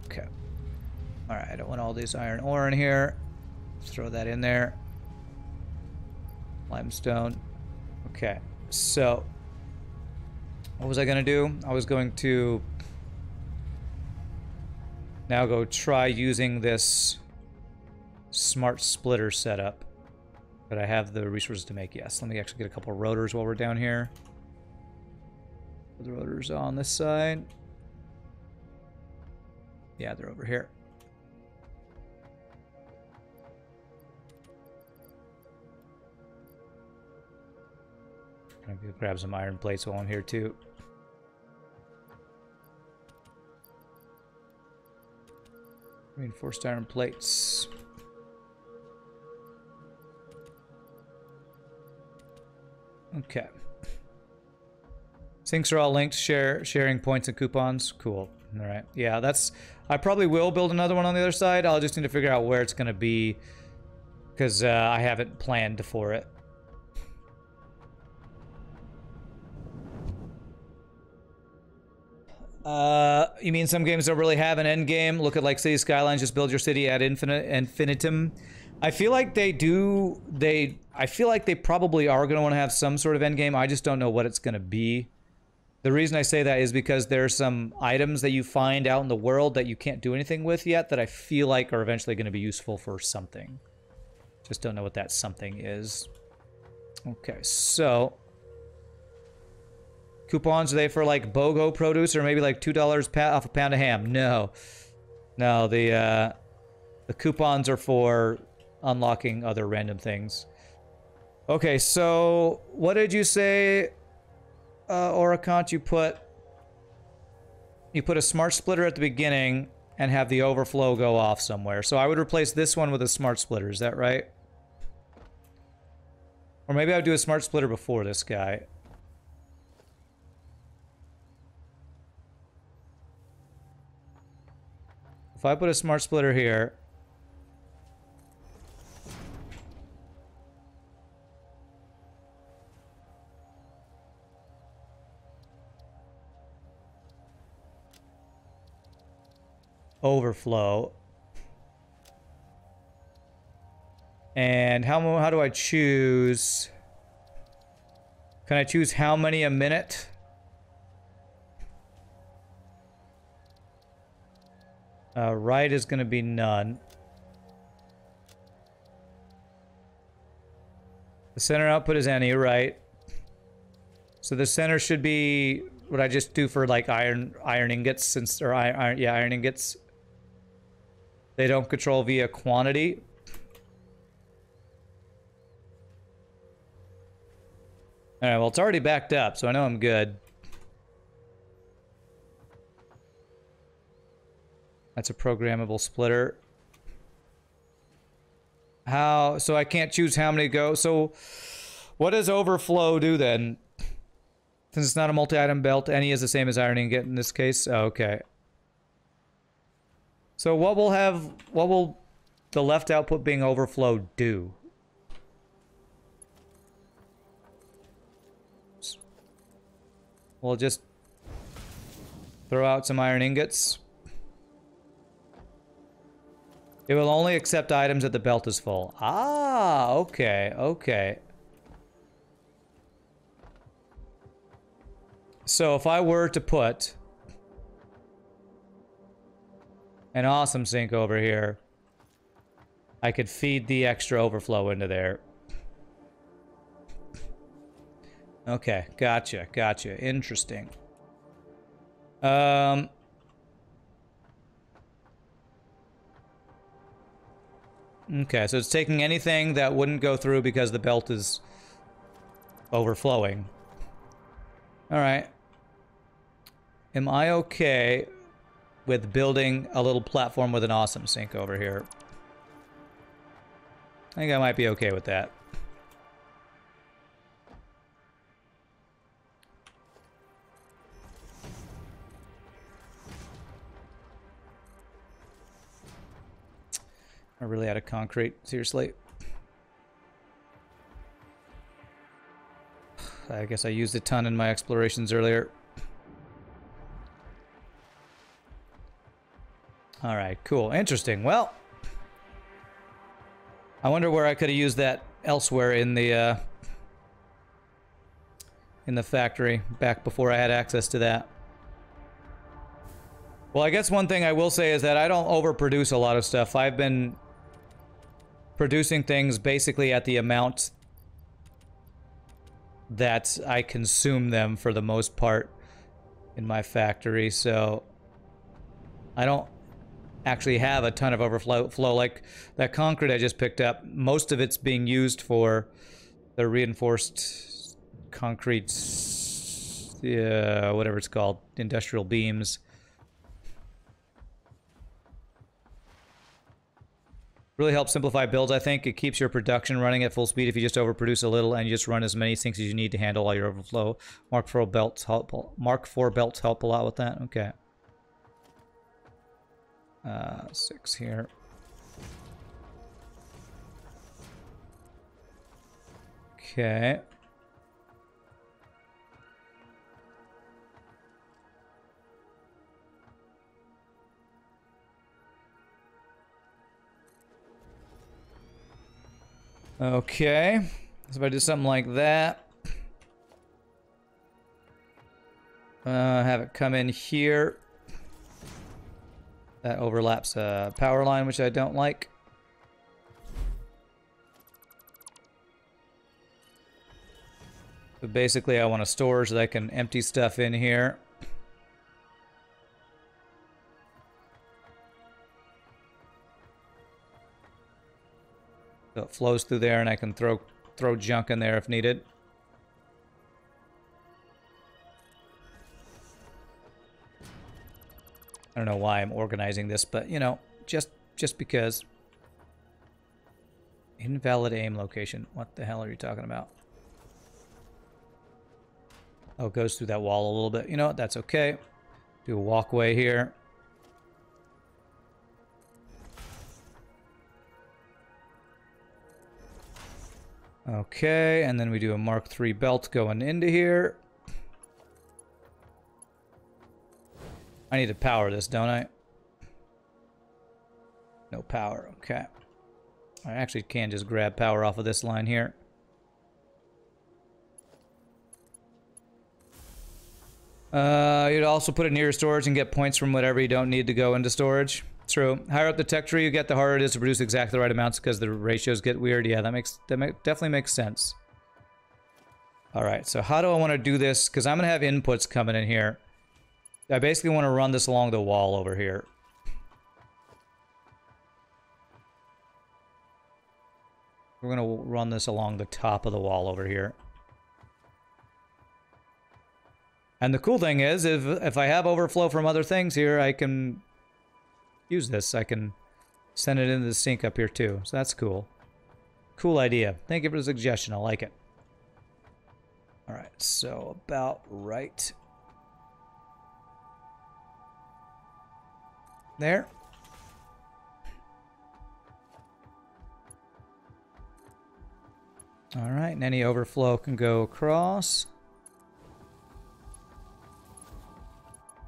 Okay. All right, I don't want all this iron ore in here. Let's throw that in there. Limestone. Okay, so what was I going to do? I was going to now go try using this smart splitter setup. But I have the resources to make, yes. Let me actually get a couple of rotors while we're down here. The rotors on this side. Yeah, they're over here. I'm gonna grab some iron plates while I'm here too. Reinforced iron plates. Okay. Sinks are all linked, sharing points and coupons. Cool. All right. Yeah, that's... I probably will build another one on the other side. I'll just need to figure out where it's going to be, because I haven't planned for it. You mean some games don't really have an end game? Look at like City Skylines, just build your city at infinitum. I feel like they do. I feel like they probably are going to want to have some sort of end game. I just don't know what it's going to be. The reason I say that is because there are some items that you find out in the world that you can't do anything with yet that I feel like are eventually going to be useful for something. Just don't know what that something is. Okay, so coupons, are they for like BOGO produce or maybe like $2 off a pound of ham? No. No, the coupons are for unlocking other random things. Okay, so what did you say, Oricont? You put a smart splitter at the beginning and have the overflow go off somewhere. So I would replace this one with a smart splitter, is that right? Or maybe I would do a smart splitter before this guy. If I put a smart splitter here, overflow, and how do I choose? Can I choose how many a minute? Right is going to be none. The center output is any, right? So the center should be what I just do for like iron ingots, since iron ingots. They don't control via quantity. All right, well, it's already backed up, so I know I'm good. That's a programmable splitter. How? So I can't choose how many go. So what does overflow do then? Since it's not a multi-item belt, any is the same as iron ingot in this case. Oh, okay. So what will the left output being overflow do? We'll just throw out some iron ingots. It will only accept items that the belt is full. Ah, okay, okay. So if I were to put an awesome sink over here, I could feed the extra overflow into there. Okay, gotcha, gotcha. Interesting. Okay, so it's taking anything that wouldn't go through because the belt is overflowing. All right. Am I okay with building a little platform with an awesome sink over here? I think I might be okay with that. I'm really out of concrete, seriously. I guess I used a ton in my explorations earlier. Alright, cool. Interesting. Well, I wonder where I could have used that elsewhere in the factory, back before I had access to that. Well, I guess one thing I will say is that I don't overproduce a lot of stuff. I've been producing things basically at the amount that I consume them for the most part in my factory, so I don't actually have a ton of overflow. Like that concrete I just picked up, most of it's being used for the reinforced concrete, whatever it's called, industrial beams. Really helps simplify builds, I think. It keeps your production running at full speed if you just overproduce a little and you just run as many sinks as you need to handle all your overflow. Mark IV belts help a lot with that. Okay. 6 here. Okay. Okay, so if I do something like that, have it come in here. That overlaps a power line, which I don't like. But basically, I want a storage that I can empty stuff in here. So it flows through there, and I can throw junk in there if needed. I don't know why I'm organizing this, but you know, just because. Invalid aim location. What the hell are you talking about? Oh, it goes through that wall a little bit. You know what? That's okay. Do a walkway here. Okay, and then we do a Mark III belt going into here. I need to power this, don't I? No power, okay. I actually can just grab power off of this line here. You'd also put it near storage and get points from whatever you don't need to go into storage. True. Higher up the tech tree you get, the harder it is to produce exactly the right amounts because the ratios get weird. Yeah, that definitely makes sense. All right, so how do I want to do this? Because I'm going to have inputs coming in here. I basically want to run this along the wall over here. We're going to run this along the top of the wall over here. And the cool thing is, if I have overflow from other things here, I can use this. I can send it into the sink up here too. So that's cool. Cool idea. Thank you for the suggestion. I like it. All right, so about right there. All right, and any overflow can go across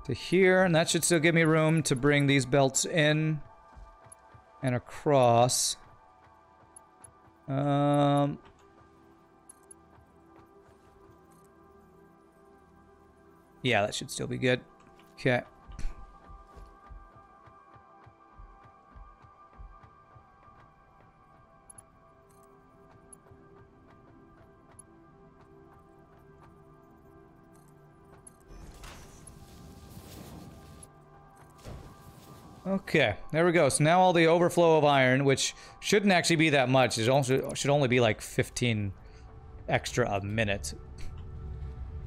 to here, and that should still give me room to bring these belts in. and across. Yeah, that should still be good. Okay. Okay, there we go. So now all the overflow of iron, which shouldn't actually be that much, it also should only be like 15 extra a minute.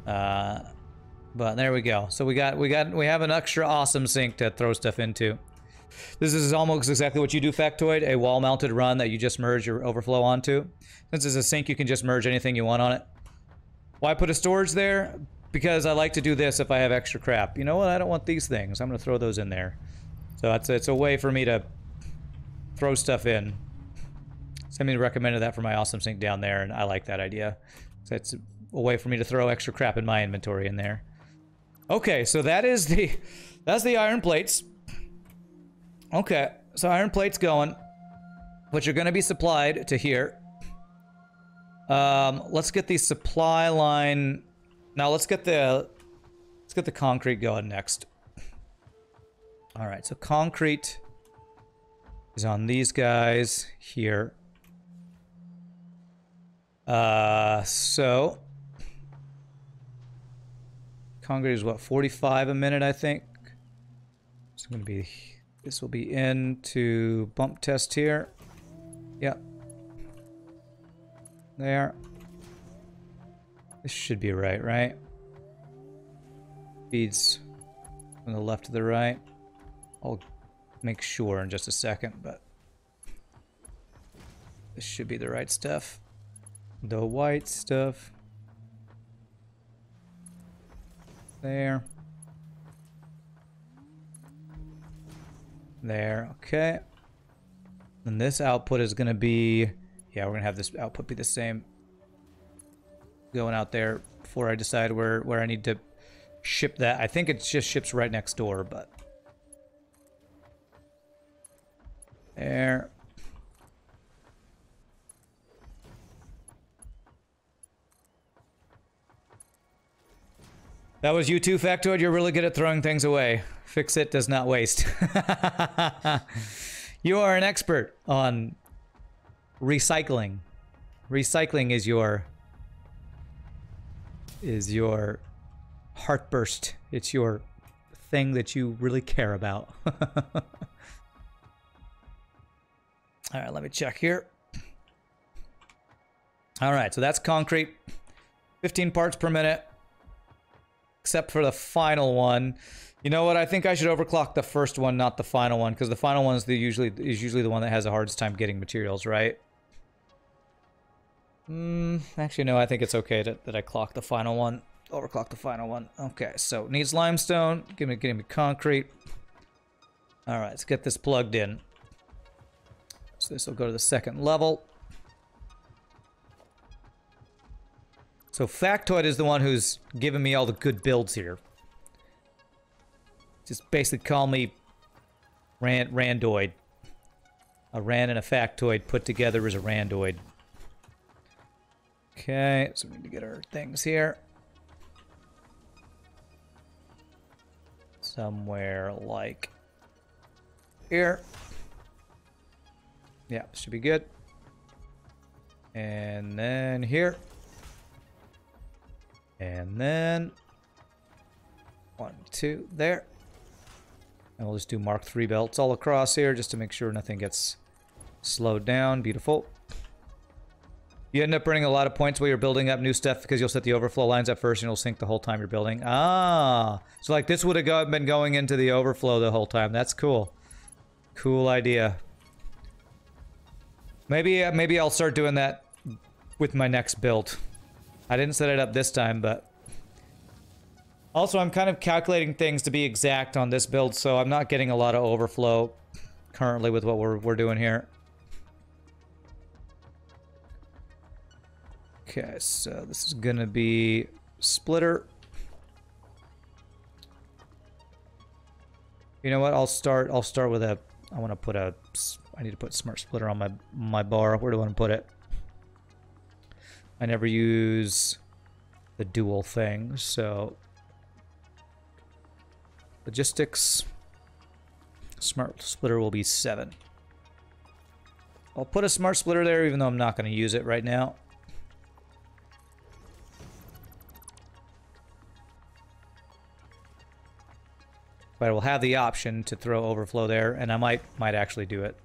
But there we go. So we have an extra awesome sink to throw stuff into. This is almost exactly what you do, Factoid, a wall-mounted run that you just merge your overflow onto. Since it's a sink, you can just merge anything you want on it. Why put a storage there? Because I like to do this if I have extra crap. You know what? I don't want these things. I'm going to throw those in there. So it's a way for me to throw stuff in. Somebody recommended that for my awesome sink down there, and I like that idea. So it's a way for me to throw extra crap in my inventory in there. Okay, so that's the iron plates. Okay, so iron plates going, which are going to be supplied to here. Let's get the supply line. Now let's get the concrete going next. All right, so concrete is on these guys here. So concrete is what, 45 a minute, I think. It's going to be, this will be into bump test here. Yep. There. This should be right? Feeds from the left to the right. I'll make sure in just a second, but this should be the right stuff. The white stuff. There. There, okay. And this output is going to be... Yeah, we're going to have this output be the same. Going out there before I decide where I need to ship that. I think it just ships right next door, but... There. That was you too, Factoid. You're really good at throwing things away. Fix it does not waste. You are an expert on recycling. Recycling is your heartburst. It's your thing that you really care about. All right, let me check here. All right, so that's concrete. 15 parts per minute. Except for the final one. You know what? I think I should overclock the first one, not the final one, because the final one is usually the one that has the hardest time getting materials, right? Actually, no, I think it's okay that I clock the final one. Overclock the final one. Okay, so it needs limestone. Give me concrete. All right, let's get this plugged in. So this will go to the second level. So Factoid is the one who's giving me all the good builds here. Just basically call me Randoid. A Ran and a Factoid put together is a Randoid. Okay, so we need to get our things here. Somewhere like here. Yeah, should be good. And then here. And then 1, 2, there. And we'll just do Mark III belts all across here just to make sure nothing gets slowed down. Beautiful. You end up earning a lot of points while you're building up new stuff because you'll set the overflow lines up first and it'll sink the whole time you're building. Ah, so like this would have been going into the overflow the whole time. That's cool. Cool idea. Maybe I'll start doing that with my next build. I didn't set it up this time, but... Also, I'm kind of calculating things to be exact on this build, so I'm not getting a lot of overflow currently with what we're doing here. Okay, so this is gonna be splitter. You know what? I'll start with a... I want to put a I need to put Smart Splitter on my bar. Where do I want to put it? I never use the dual thing, so logistics. Smart Splitter will be 7. I'll put a Smart Splitter there even though I'm not going to use it right now. But I will have the option to throw overflow there, and I might actually do it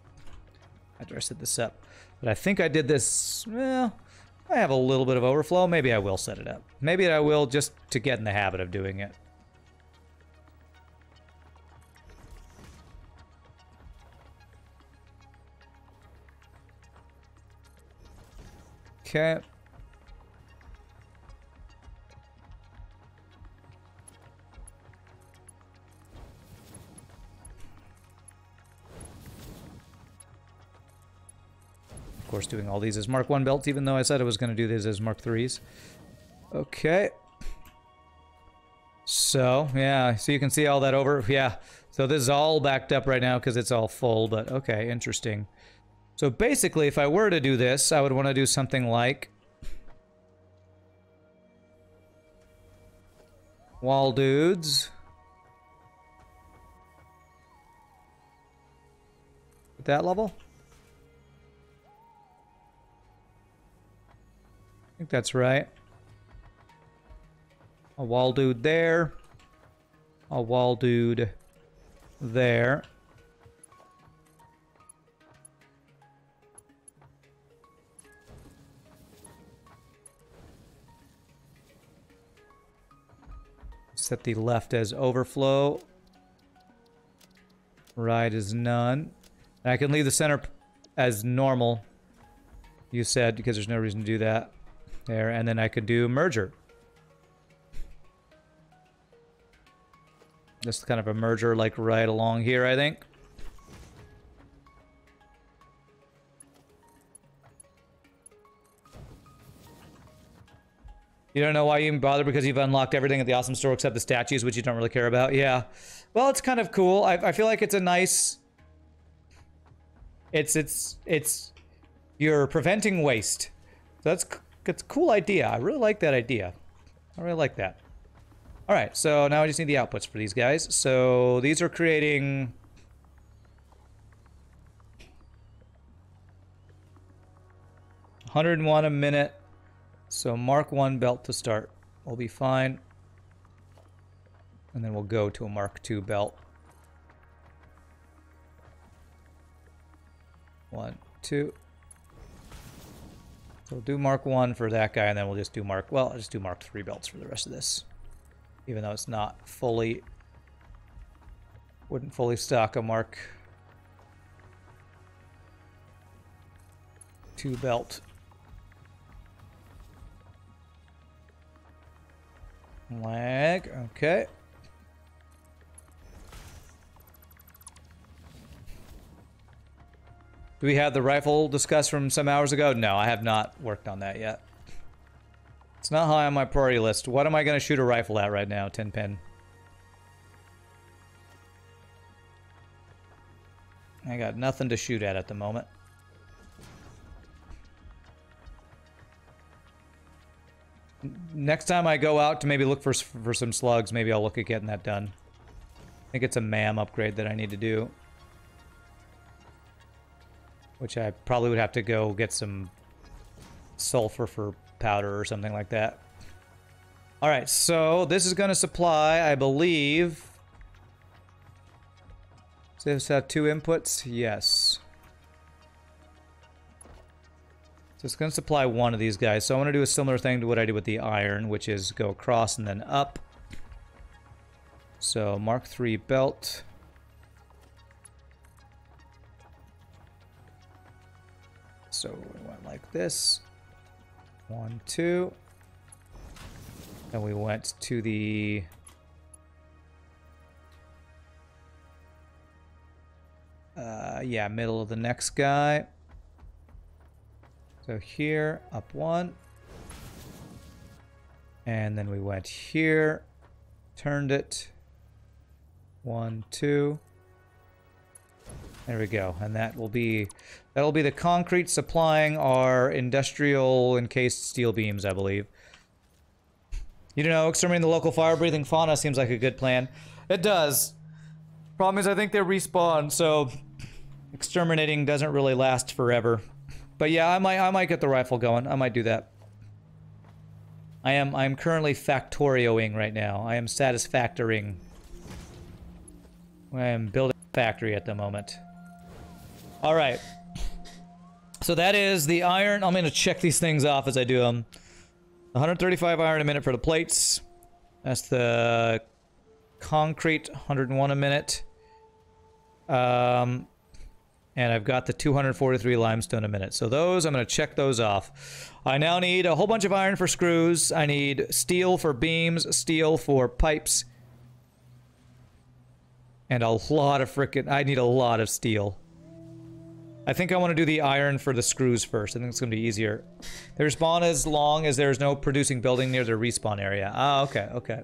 after I set this up. But I think I did this, well, I have a little bit of overflow. Maybe I will set it up. Maybe I will just to get in the habit of doing it. Okay. Of course, doing all these as Mark 1 belts, even though I said I was going to do these as Mark 3s. Okay. So, yeah, so you can see all that over. Yeah, so this is all backed up right now because it's all full, but okay, interesting. So basically, if I were to do this, I would want to do something like wall dudes. At that level? I think that's right. A wall dude there. A wall dude there. Set the left as overflow. Right as none. And I can leave the center as normal, you said, because there's no reason to do that. There, and then I could do merger. Just kind of a merger like right along here, I think. You don't know why you even bother because you've unlocked everything at the Awesome Store except the statues, which you don't really care about. Yeah. Well, it's kind of cool. I feel like it's a nice... It's you're preventing waste. So that's a cool idea. I really like that idea. I really like that. All right, so now I just need the outputs for these guys. So these are creating... $101 a minute. So Mark 1 belt to start. We'll be fine. And then we'll go to a Mark 2 belt. 1, 2. So we'll do Mark 1 for that guy, and then we'll just do Mark... Well, I'll just do Mark 3 belts for the rest of this. Even though it's not fully... Wouldn't fully stock a Mark 2 belt. Lag, okay. Do we have the rifle discussed from some hours ago? No, I have not worked on that yet. It's not high on my priority list. What am I going to shoot a rifle at right now, Tinpin? I got nothing to shoot at the moment. Next time I go out to maybe look for some slugs, maybe I'll look at getting that done. I think it's a MAM upgrade that I need to do. Which I probably would have to go get some sulfur for powder or something like that. Alright, so this is going to supply, I believe... Does this have 2 inputs? Yes. So it's going to supply one of these guys. So I want to do a similar thing to what I did with the iron, which is go across and then up. So Mark 3 belt. So we went like this. 1, 2. And we went to the... yeah, middle of the next guy. So here, up 1. And then we went here, turned it. 1, 2. There we go. And that'll be the concrete supplying our industrial encased steel beams, I believe. You know, exterminating the local fire-breathing fauna seems like a good plan. It does. Problem is, I think they respawn, so exterminating doesn't really last forever. But yeah, I might get the rifle going. I might do that. I'm currently factorioing right now. I am satisfactoring. I am building a factory at the moment. All right. So that is the iron. I'm going to check these things off as I do them. 135 iron a minute for the plates. That's the concrete, 101 a minute. And I've got the 243 limestone a minute. So those, I'm going to check those off. I now need a whole bunch of iron for screws. I need steel for beams, steel for pipes. And a lot of frickin'... I need a lot of steel. I think I want to do the iron for the screws first. I think it's going to be easier. They respawn as long as there's no producing building near their respawn area. Ah, okay, okay.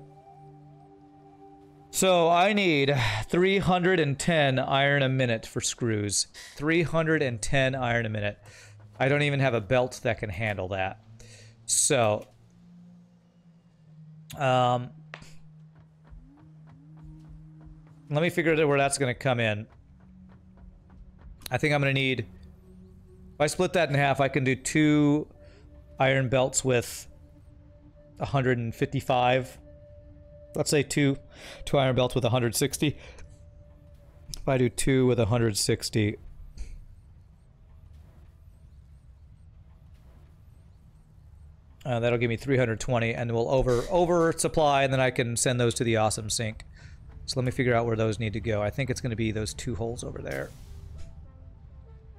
So I need 310 iron a minute for screws. 310 iron a minute. I don't even have a belt that can handle that. So... let me figure out where that's going to come in. I think I'm going to need... If I split that in half, I can do 2 iron belts with 155. Let's say two iron belts with 160. If I do 2 with 160... that'll give me 320, and we'll oversupply, and then I can send those to the awesome sink. So let me figure out where those need to go. I think it's going to be those 2 holes over there.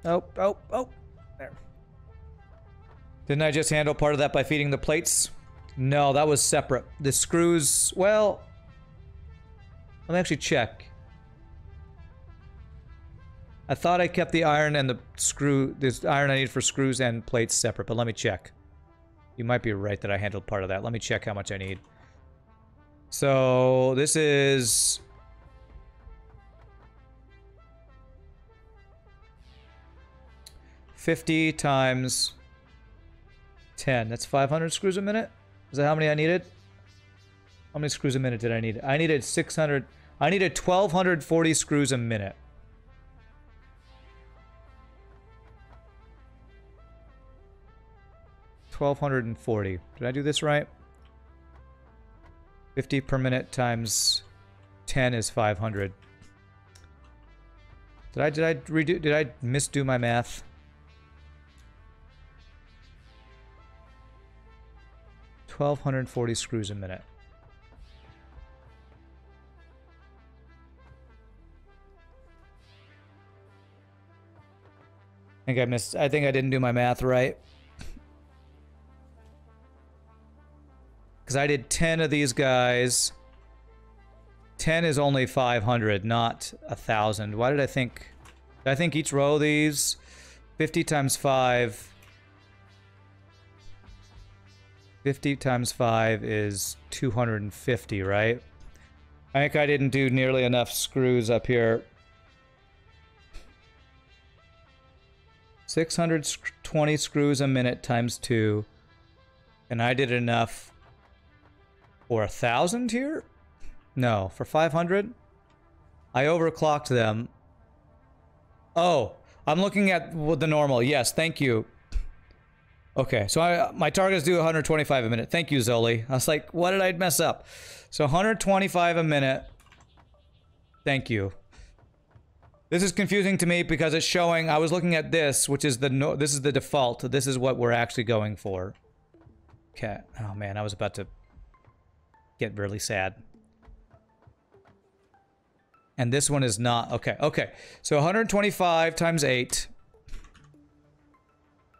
Oh, there. Didn't I just handle part of that by feeding the plates? No, that was separate. The screws, well... Let me actually check. I thought I kept the iron and the screw... This iron I need for screws and plates separate, but let me check. You might be right that I handled part of that. Let me check how much I need. So, this is... $50 times 10. That's 500 screws a minute? Is that how many I needed? How many screws a minute did I need? I needed 600... I needed 1,240 screws a minute. $1,240. Did I do this right? 50 per minute times 10 is 500. Did I misdo my math? $1,240 screws a minute. I think I didn't do my math right. Because I did 10 of these guys. 10 is only 500, not 1,000. Why did I think... Did I think each row of these... 50 times 5... 50 times 5 is 250, right? I think I didn't do nearly enough screws up here. 620 screws a minute times 2. And I did enough... For 1,000 here? No, for 500? I overclocked them. Oh, I'm looking at the normal. Yes, thank you. Okay, so my target is due 125 a minute. Thank you, Zoli. I was like, what did I mess up? So 125 a minute. Thank you. This is confusing to me because it's showing... I was looking at this, which is this is the default. This is what we're actually going for. Okay. Oh, man, I was about to... get really sad. And this one is not. Okay, okay. So 125 times 8.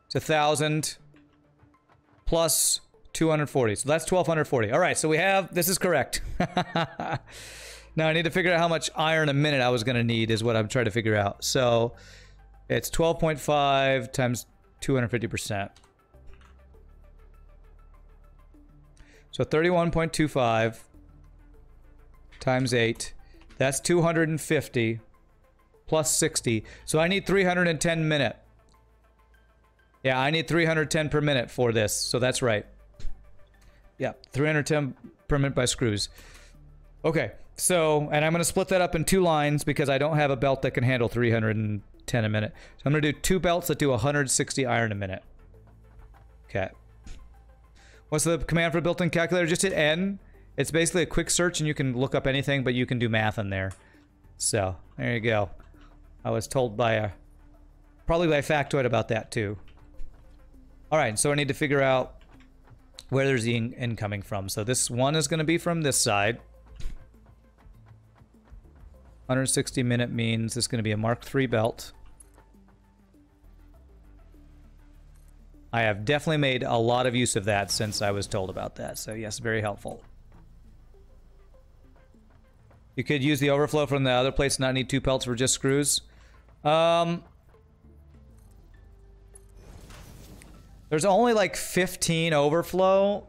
It's 1,000 plus 240. So that's 1,240. All right, so we have... This is correct. Now I need to figure out how much iron a minute I was going to need is what I'm trying to figure out. So it's 12.5 times 250%. So 31.25 times 8. That's 250. plus 60. So I need 310 minute. Yeah, I need 310 per minute for this. So that's right. Yeah, 310 per minute by screws. Okay, so, and I'm going to split that up in 2 lines because I don't have a belt that can handle 310 a minute. So I'm going to do 2 belts that do 160 iron a minute. Okay. What's the command for built-in calculator? Just hit N. It's basically a quick search and you can look up anything, but you can do math in there. So, there you go. I was told by probably by a factoid about that too. Alright, so I need to figure out where there's the incoming from. So this one is going to be from this side. 160 minute means it's going to be a Mark III belt. I have definitely made a lot of use of that since I was told about that. So yes, very helpful. You could use the overflow from the other place, not need 2 pelts for just screws. There's only like 15 overflow.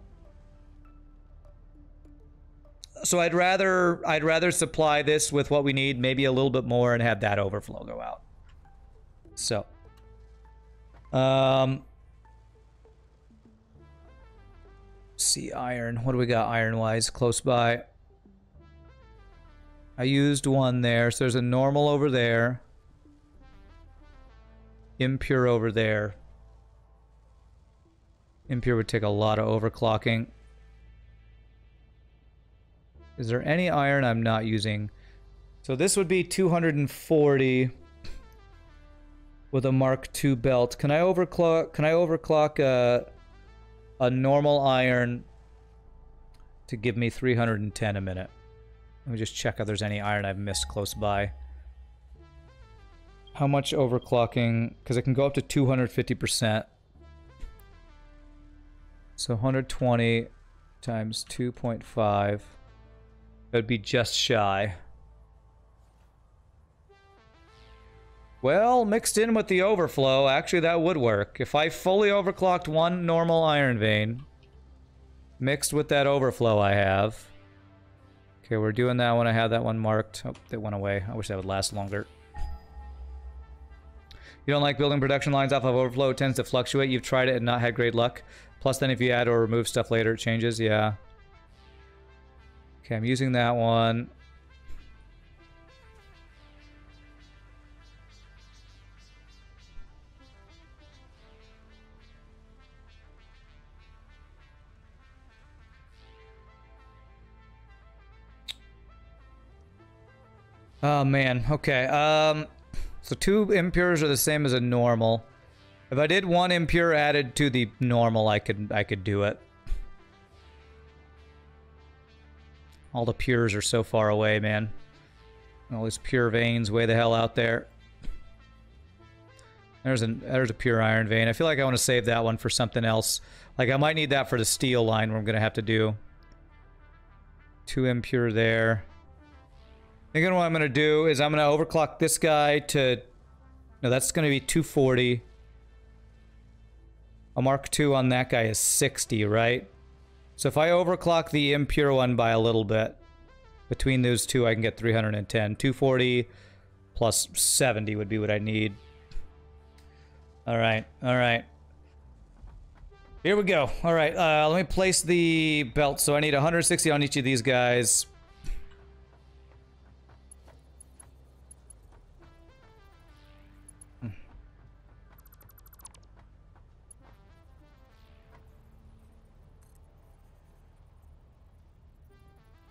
So I'd rather supply this with what we need, maybe a little bit more, and have that overflow go out. So see, iron. What do we got iron-wise close by? I used one there, so there's a normal over there. Impure over there. Impure would take a lot of overclocking. Is there any iron I'm not using? So this would be 240 with a Mark II belt. Can I overclock a normal iron to give me 310 a minute? Let me just check if there's any iron I've missed close by. How much overclocking? Because it can go up to 250%. So 120 times 2.5. That'd be just shy. Well, mixed in with the overflow, actually that would work. If I fully overclocked one normal iron vein, mixed with that overflow I have. Okay, we're doing that one. I have that one marked. Oh, that went away. I wish that would last longer. You don't like building production lines off of overflow. It tends to fluctuate. You've tried it and not had great luck. Plus, then if you add or remove stuff later, it changes. Yeah. Okay, I'm using that one. Oh man, okay. So 2 impures are the same as a normal. If I did 1 impure added to the normal, I could do it. All the pures are so far away, man. All these pure veins way the hell out there. There's a pure iron vein. I feel like I want to save that one for something else. Like I might need that for the steel line where I'm gonna have to do 2 impure there. I think what I'm going to do is I'm going to overclock this guy to... No, that's going to be 240. A Mark II on that guy is 60, right? So if I overclock the impure one by a little bit, between those two I can get 310. 240 plus 70 would be what I need. Alright, alright. Here we go. Alright, let me place the belt. So I need 160 on each of these guys.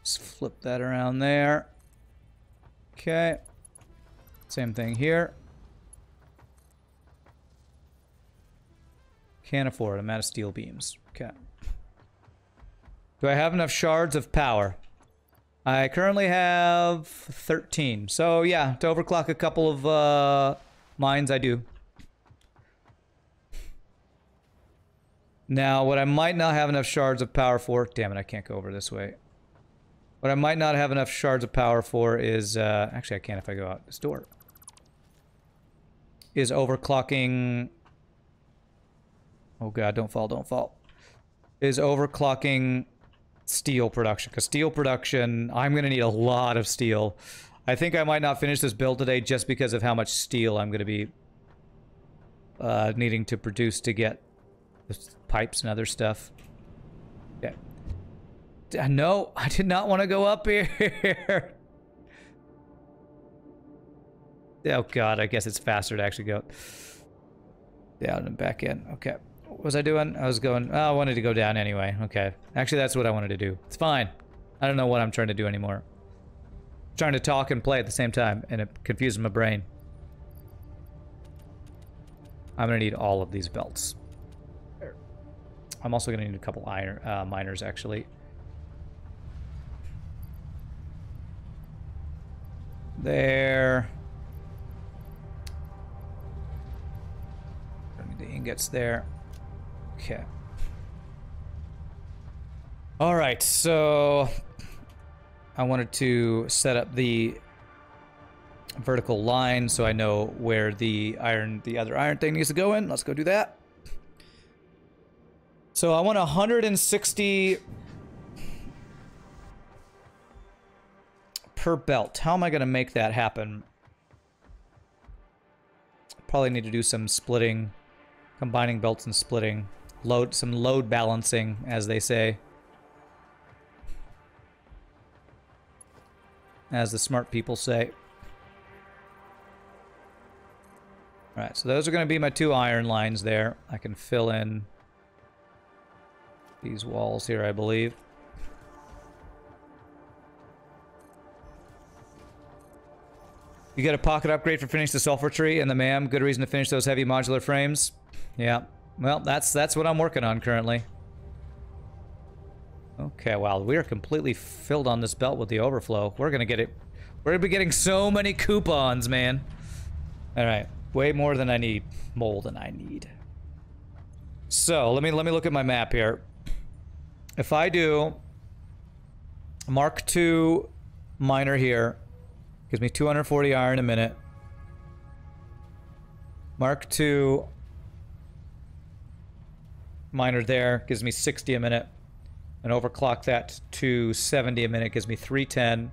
Just flip that around there. Okay. Same thing here. Can't afford. I'm out of steel beams. Okay. Do I have enough shards of power? I currently have 13. So yeah, to overclock a couple of mines, I do. Now, what I might not have enough shards of power for... Damn it, I can't go over this way. What I might not have enough shards of power for is... actually, I can if I go out this door. Is overclocking... Oh god, don't fall, don't fall. Is overclocking steel production. Because steel production, I'm going to need a lot of steel. I think I might not finish this build today just because of how much steel I'm going to be needing to produce to get the pipes and other stuff. Okay. No, I did not want to go up here. Oh god, I guess it's faster to actually go down and back in. Okay. What was I doing? I was going... Oh, I wanted to go down anyway. Okay. Actually, that's what I wanted to do. It's fine. I don't know what I'm trying to do anymore. I'm trying to talk and play at the same time, and it confuses my brain. I'm going to need all of these belts. I'm also going to need a couple iron miners, actually. There... The ingots there. Okay. All right, so I wanted to set up the vertical line so I know where the other iron thing needs to go in. Let's go do that. So I want 160 per belt. How am I going to make that happen? Probably need to do some splitting. Combining belts and splitting. Some load balancing, as they say. As the smart people say. Alright, so those are going to be my 2 iron lines there. I can fill in these walls here, I believe. You get a pocket upgrade for finishing the sulfur tree and the MAM. Good reason to finish those heavy modular frames. Yeah. Well, that's what I'm working on currently. Okay, wow. We are completely filled on this belt with the overflow. We're gonna get it. We're gonna be getting so many coupons, man. Alright. Way more than I need. More than I need. So, let me look at my map here. If I do Mark II miner here, gives me 240 iron a minute. Mark II miner there gives me 60 a minute. And overclock that to 70 a minute gives me 310.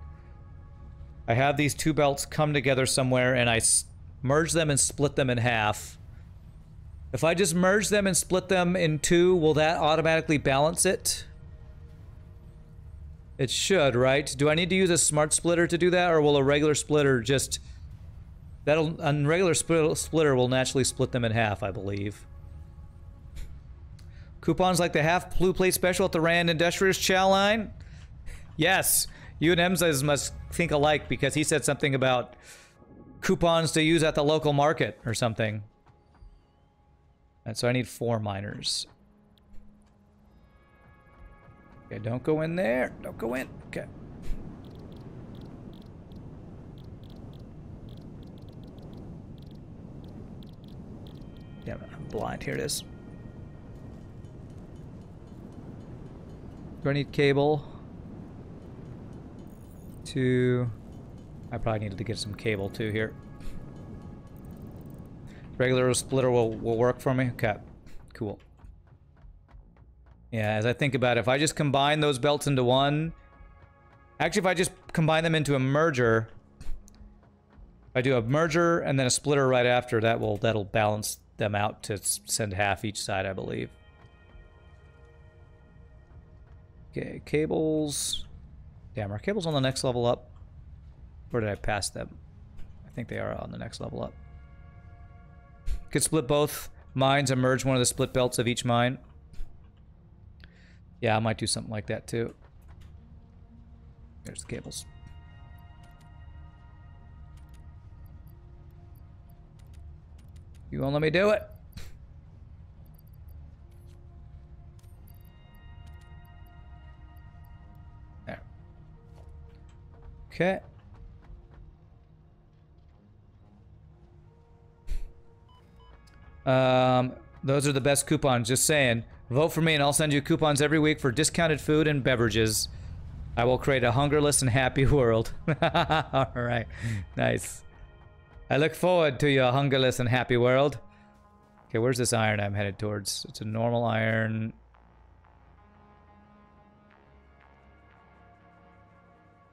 I have these 2 belts come together somewhere and I merge them and split them in half. If I just merge them and split them in 2, will that automatically balance it? It should, right? Do I need to use a smart splitter to do that, or will a regular splitter just... A regular splitter will naturally split them in half, I believe. Coupons like the half blue plate special at the Rand Industrious chow line? Yes, you and Emzas must think alike because he said something about coupons to use at the local market or something. And so I need 4 miners. Okay, don't go in there. Don't go in. Okay. Damn it, I'm blind. Here it is. Do I need cable? I probably needed to get some cable too here. Regular splitter will work for me? Okay, cool. Yeah, as I think about it, if I just combine those belts into one... Actually, if I just combine them into a merger... If I do a merger and then a splitter right after, that'll balance them out to send half each side, I believe. Okay, cables... Damn, are cables on the next level up? Or did I pass them? I think they are on the next level up. Could split both mines and merge one of the split belts of each mine. Yeah, I might do something like that too. There's the cables. You won't let me do it? There. Okay. Those are the best coupons, just saying. Vote for me and I'll send you coupons every week for discounted food and beverages. I will create a hungerless and happy world. Alright, nice. I look forward to your hungerless and happy world. Okay, where's this iron I'm headed towards? It's a normal iron.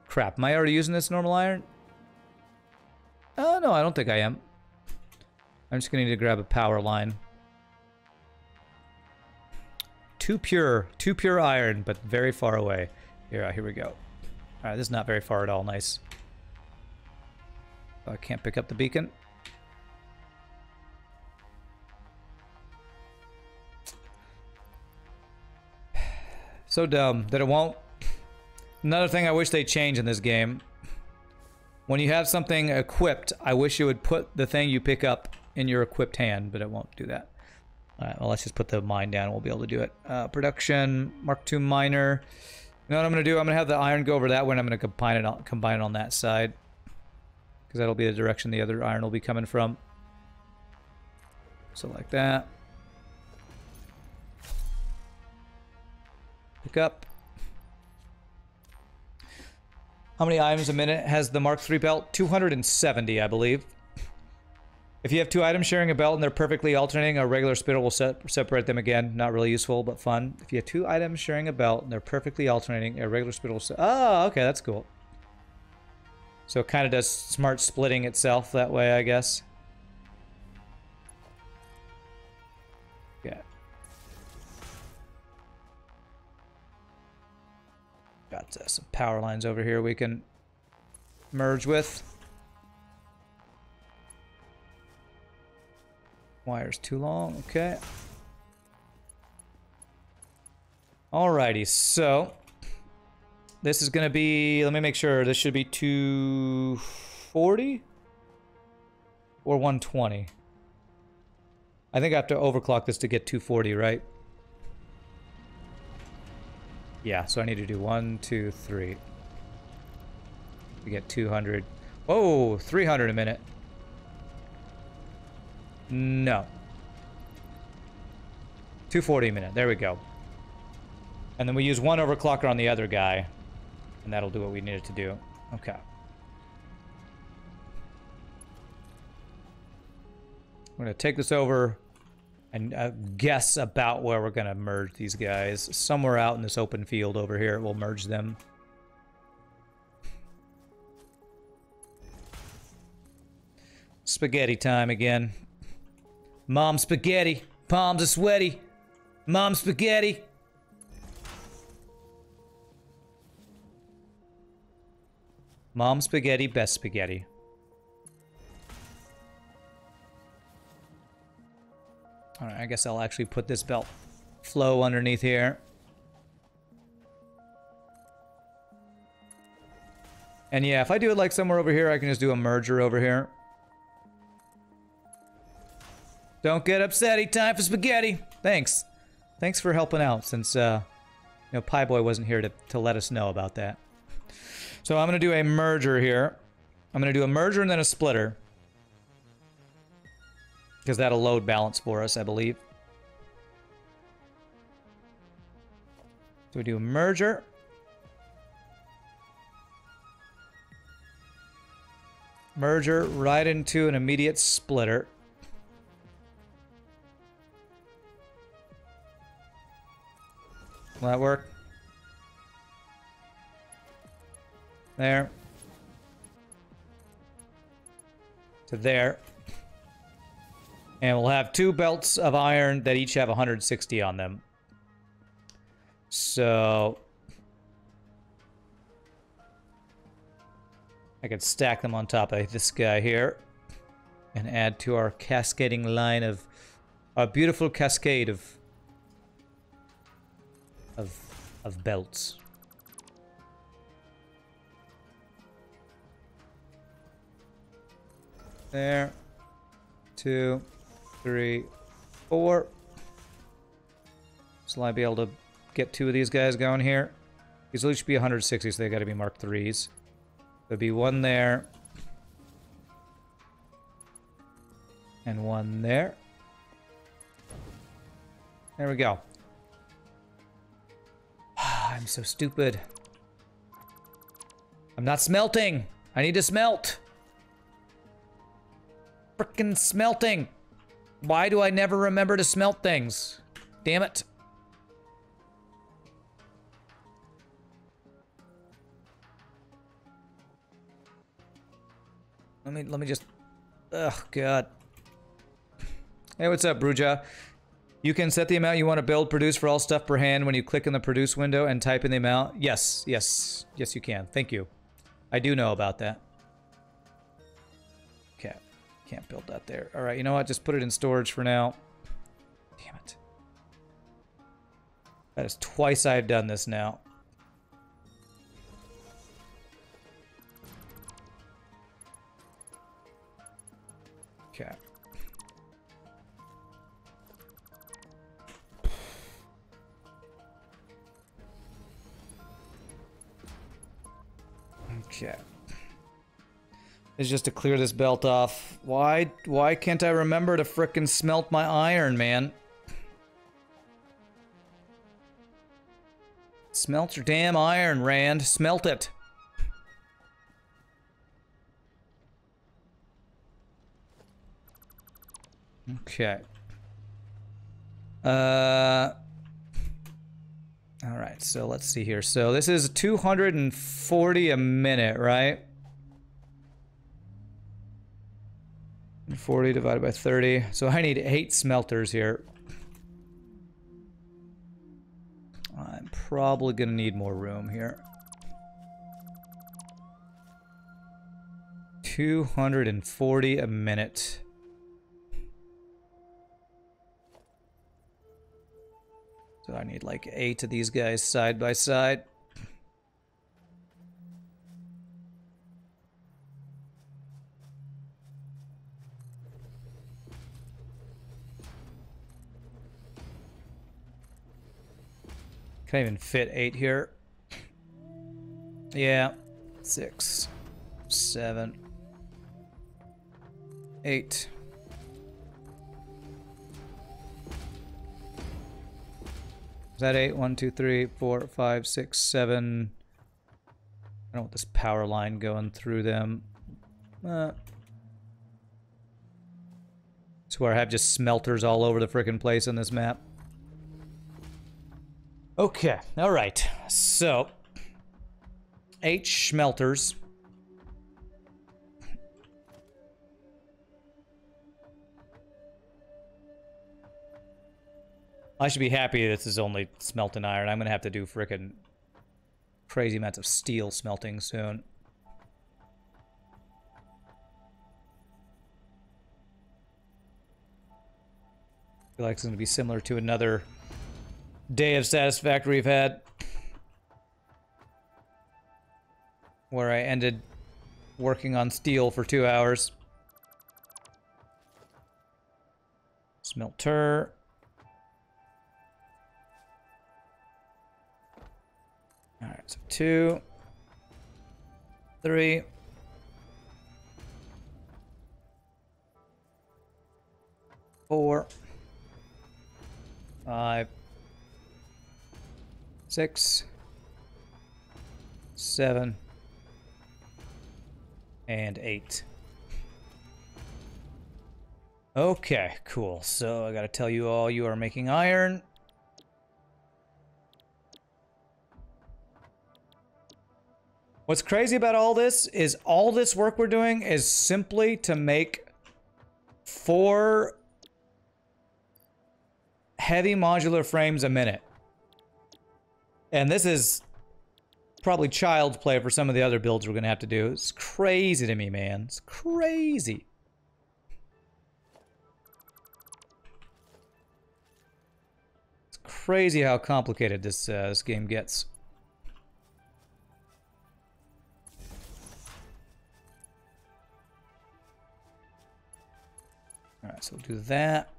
Crap, am I already using this normal iron? No, I don't think I am. I'm just gonna need to grab a power line. Too pure iron, but very far away. Here we go. All right, this is not very far at all. Nice. Oh, I can't pick up the beacon. So dumb that it won't. Another thing I wish they changed in this game. When you have something equipped, I wish it would put the thing you pick up in your equipped hand, but it won't do that. Alright, well, let's just put the mine down and we'll be able to do it. Production, Mark II miner. You know what I'm going to do? I'm going to have the iron go over that way and I'm going to combine it on that side. Because that'll be the direction the other iron will be coming from. So like that. Pick up. How many items a minute has the Mark III belt? 270, I believe. If you have 2 items sharing a belt and they're perfectly alternating, a regular spinner will separate them again. Not really useful, but fun. If you have 2 items sharing a belt and they're perfectly alternating, a regular spinner will... Oh, okay, that's cool. So it kind of does smart splitting itself that way, I guess. Yeah. Got some power lines over here we can merge with. Wire's too long, okay. Alrighty, so this is gonna be, let me make sure, this should be 240 or 120. I think I have to overclock this to get 240, right? Yeah, so I need to do 1, 2, 3. We get 200. Whoa, 300 a minute. No. 240 a minute. There we go. And then we use 1 overclocker on the other guy. And that'll do what we needed to do. Okay. I'm going to take this over and guess about where we're going to merge these guys. Somewhere out in this open field over here, we'll merge them. Spaghetti time again. Mom spaghetti. Palms are sweaty. Mom spaghetti. Mom spaghetti, best spaghetti. Alright, I guess I'll actually put this belt flow underneath here. And yeah, if I do it like somewhere over here, I can just do a merger over here. Don't get upsetty, time for spaghetti. Thanks. Thanks for helping out since, you know, Pie Boy wasn't here to let us know about that. So I'm going to do a merger here. I'm going to do a merger and then a splitter. Because that'll load balance for us, I believe. So we do a merger. Merger right into an immediate splitter. Will that work? There. To there. And we'll have 2 belts of iron that each have 160 on them. So I could stack them on top of this guy here and add to our cascading line of a beautiful cascade of belts. There. 2, 3, 4. So I'll be able to get 2 of these guys going here. These will each be 160, so they got to be Mark IIIs. There'll be 1 there. And 1 there. There we go. I'm so stupid. I'm not smelting. I need to smelt. Frickin' smelting. Why do I never remember to smelt things? Damn it. Let me just Ugh, God. Hey, what's up, Bruja? You can set the amount you want to build, produce for all stuff per hand when you click in the produce window and type in the amount. Yes, yes, yes, you can. Thank you. I do know about that. Okay, can't build that there. All right, you know what? Just put it in storage for now. Damn it. That is twice I've done this now. Okay. Okay. It's just to clear this belt off. Why can't I remember to frickin' smelt my iron, man? Smelt your damn iron, Rand. Smelt it. Okay. All right, so let's see here. So this is 240 a minute, right? 40 divided by 30. So I need 8 smelters here. I'm probably gonna need more room here. 240 a minute. So I need like 8 of these guys side by side. Can't even fit 8 here. Yeah. 6, 7, 8. Is that 8? 1, 2, 3, 4, 5, 6, 7. I don't want this power line going through them. It's where I have just smelters all over the frickin' place on this map. Okay, alright. So, 8 smelters. I should be happy this is only smelting iron. I'm gonna have to do frickin' crazy amounts of steel smelting soon. I feel like it's gonna be similar to another day of Satisfactory we've had, where I ended working on steel for 2 hours. Smelter. Alright, so 2, 3, 4, 5, 6, 7, and 8. Okay, cool. So I gotta tell you all, you are making iron. What's crazy about all this is all this work we're doing is simply to make 4 heavy modular frames a minute. And this is probably child's play for some of the other builds we're gonna have to do. It's crazy to me, man. It's crazy. It's crazy how complicated this game gets. Alright, so we'll do that.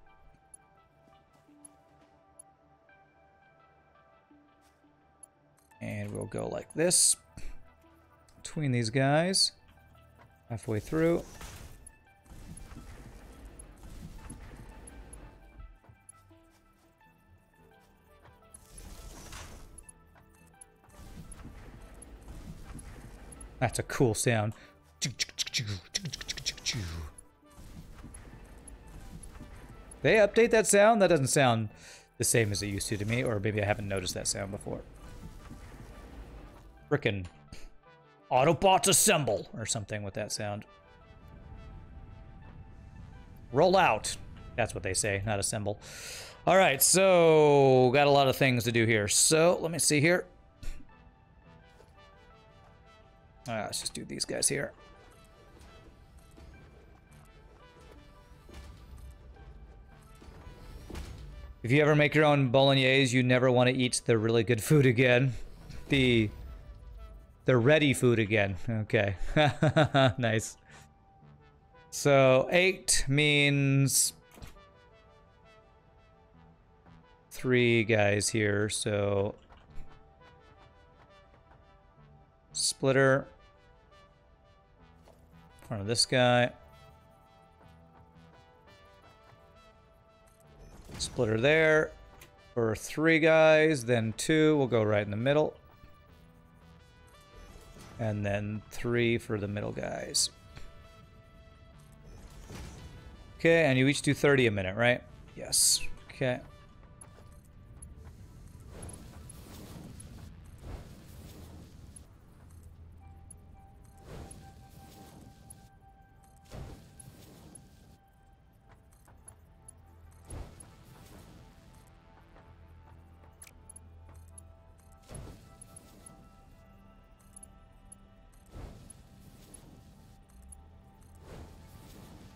And we'll go like this between these guys, halfway through. That's a cool sound. They update that sound? That doesn't sound the same as it used to me, or maybe I haven't noticed that sound before. Frickin' Autobots assemble, or something with that sound. Roll out. That's what they say, not assemble. All right, so got a lot of things to do here. So let me see here. Let's just do these guys here. If you ever make your own bolognese, you never want to eat the really good food again. The ready food again. Okay. Nice. So 8 means 3 guys here, so splitter in front of this guy. Splitter there for 3 guys, then 2 will go right in the middle. And then 3 for the middle guys. Okay, and you each do 30 a minute, right? Yes. Okay.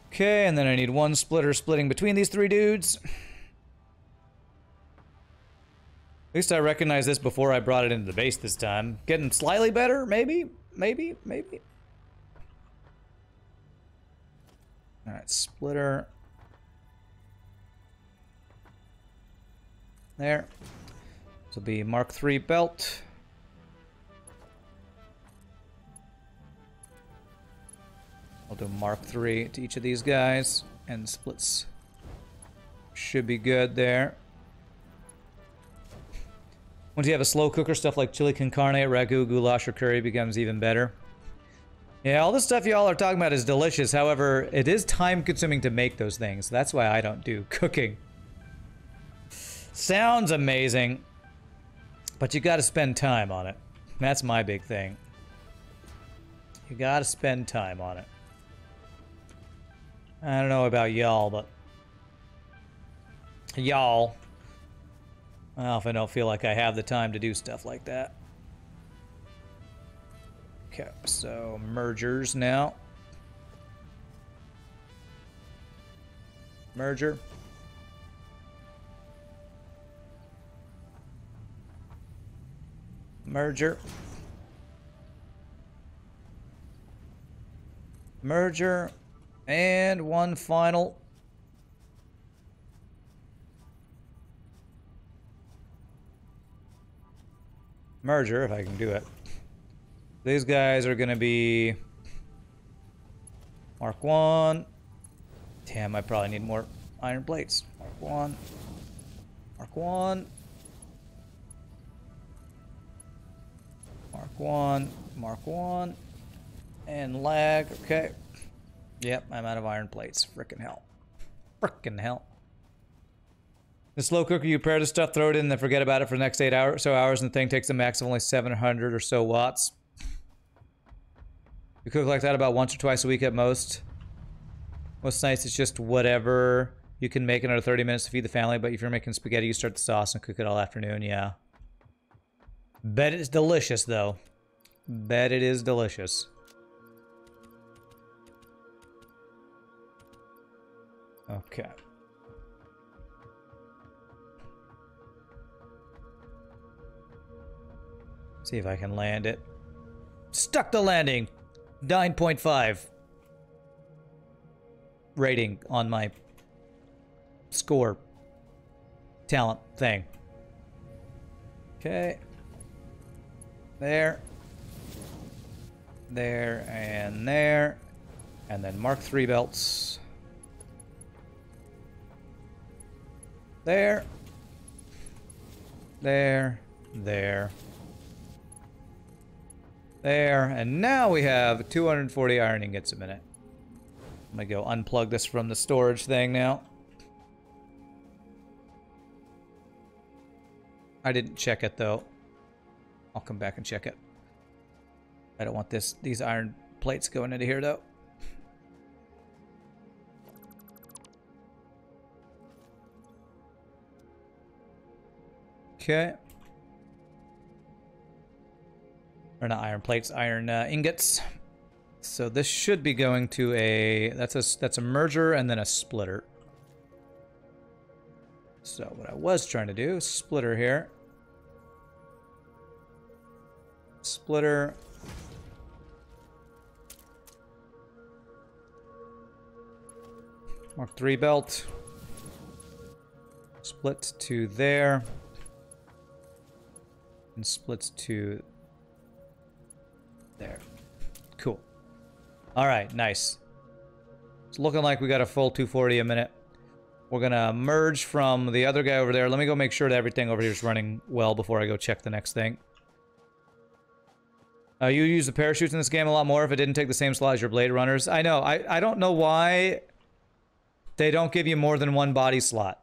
Okay, and then I need 1 splitter splitting between these 3 dudes. At least I recognized this before I brought it into the base this time. Getting slightly better, maybe? Maybe? Alright, splitter. There. This will be Mark III belt. I'll do Mark III to each of these guys, and splits should be good there. Once you have a slow cooker, stuff like chili con carne, ragu, goulash, or curry becomes even better. Yeah, all the stuff y'all are talking about is delicious. However, it is time-consuming to make those things. That's why I don't do cooking. Sounds amazing, but you got to spend time on it. That's my big thing. You got to spend time on it. I don't know about y'all, but y'all, I often don't feel like I have the time to do stuff like that. Okay, so mergers now. Merger. Merger. Merger. And 1 final. Merger, if I can do it. These guys are gonna be Mark 1. Damn, I probably need more iron plates. Mark 1. Mark 1. Mark 1. Mark 1. And lag. Okay. Yep, I'm out of iron plates. Frickin' hell. Frickin' hell. The slow cooker, you prepare the stuff, throw it in, then forget about it for the next 8 hours, and the thing takes a max of only 700 or so watts. You cook like that about once or twice a week at most. Most nights it's just whatever you can make in under 30 minutes to feed the family, but if you're making spaghetti, you start the sauce and cook it all afternoon, yeah. Bet it's delicious, though. Bet it is delicious. Okay. See if I can land it. Stuck the landing! 9.5 rating on my score talent thing. Okay. There. There and there. And then Mark III belts. There. There. There. There. And now we have 240 iron ingots a minute. I'm gonna go unplug this from the storage thing now. I didn't check it though. I'll come back and check it. I don't want these iron plates going into here though. Okay. Or not iron plates, iron ingots. So this should be going to a that's a merger and then a splitter. So what I was trying to do, splitter here. Splitter. Mark 3 belt. Split to there. And splits to there. Cool. Alright, nice. It's looking like we got a full 240 a minute. We're gonna merge from the other guy over there. Let me go make sure that everything over here is running well before I go check the next thing. You use the parachutes in this game a lot more if it didn't take the same slot as your Blade Runners. I know. I don't know why they don't give you more than one body slot.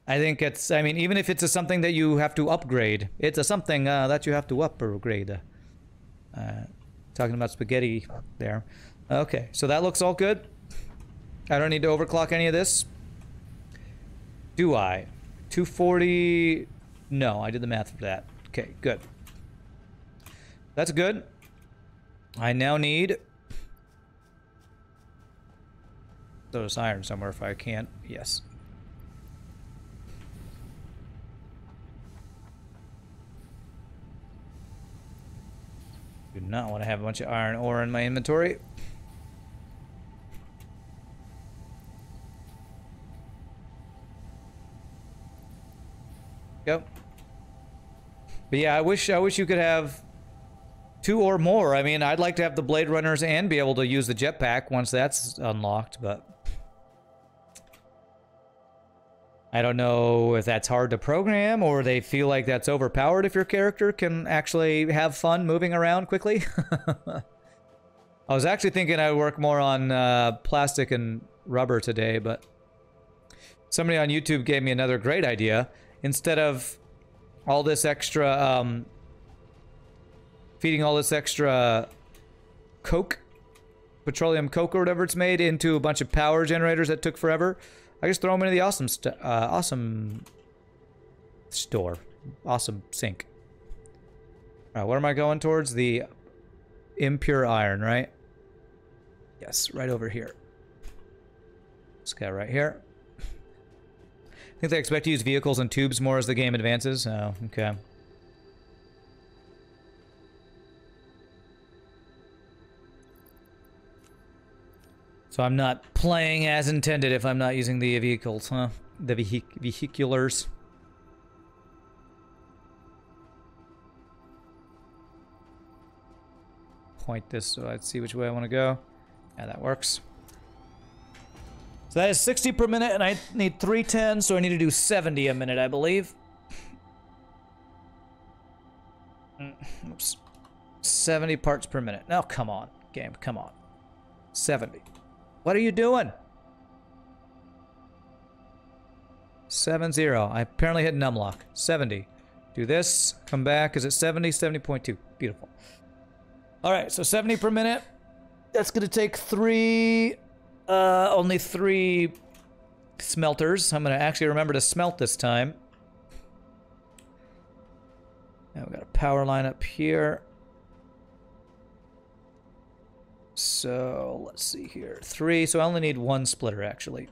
I think it's, I mean, even if it's something that you have to upgrade, it's a something that you have to upgrade. Talking about spaghetti there. Okay, so that looks all good. I don't need to overclock any of this. Do I? 240... No, I did the math for that. Okay, good. That's good. I now need... those iron somewhere if I can. Yes. Do not want to have a bunch of iron ore in my inventory. Go. But yeah, I wish you could have 2 or more. I mean, I'd like to have the Blade Runners and be able to use the jetpack once that's unlocked, but I don't know if that's hard to program or they feel like that's overpowered if your character can actually have fun moving around quickly. I was actually thinking I'd work more on plastic and rubber today, but somebody on YouTube gave me another great idea. Instead of all this extra, feeding all this extra coke, petroleum coke or whatever it's made into a bunch of power generators that took forever, I just throw them into the awesome store. Awesome sink. Alright, what am I going towards? The impure iron, right? Yes, right over here. This guy right here. I think they expect to use vehicles and tubes more as the game advances. Oh, okay. So I'm not playing as intended if I'm not using the vehicles, huh? The vehiculars. Point this so I'd see which way I want to go. Yeah, that works. So that is 60 per minute, and I need 310, so I need to do 70 a minute, I believe. Oops. 70 parts per minute. Now, come on, game, come on. 70. What are you doing? 70. I apparently hit numlock. 70. Do this, come back. Is it 70? 70.2. Beautiful. All right, so 70 per minute. That's going to take only 3 smelters. I'm going to actually remember to smelt this time. Now we've got a power line up here. So let's see here. 3, so I only need 1 splitter actually.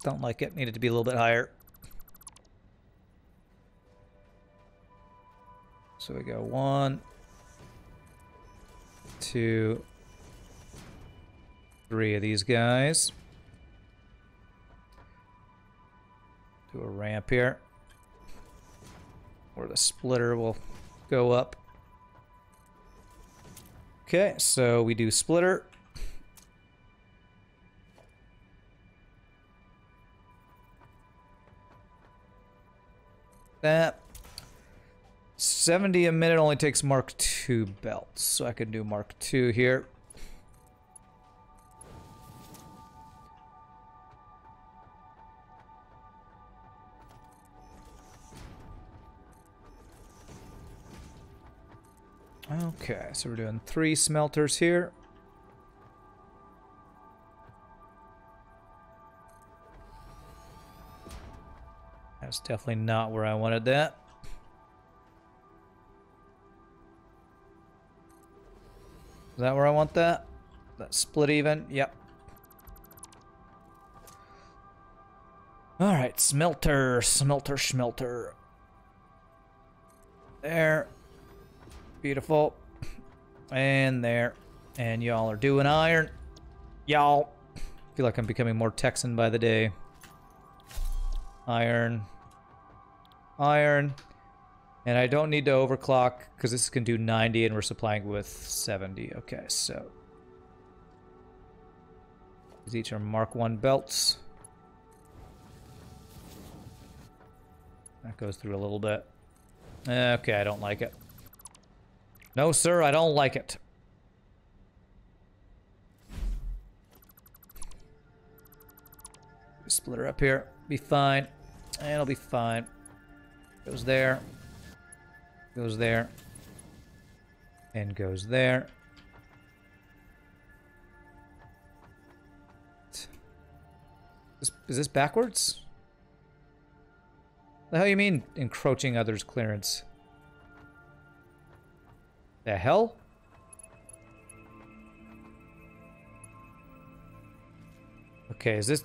Don't like it. Need it to be a little bit higher. So we go 1, 2, 3 of these guys. Do a ramp here. Or the splitter will go up. Okay, so we do splitter. That 70 a minute only takes Mark II belts, so I can do Mark II here. Okay, so we're doing 3 smelters here. That's definitely not where I wanted that. Is that where I want that? That split even? Yep. Alright, smelter, smelter, smelter. There. Beautiful. And there. And y'all are doing iron. Y'all. Feel like I'm becoming more Texan by the day. Iron. Iron. And I don't need to overclock because this can do 90 and we're supplying with 70. Okay, so. These each are Mark 1 belts. That goes through a little bit. Okay, I don't like it. No, sir, I don't like it. Split her up here. Be fine. And it'll be fine. Goes there. Goes there. And goes there. Is this backwards? The hell you mean encroaching others' clearance? The hell? Okay, is this...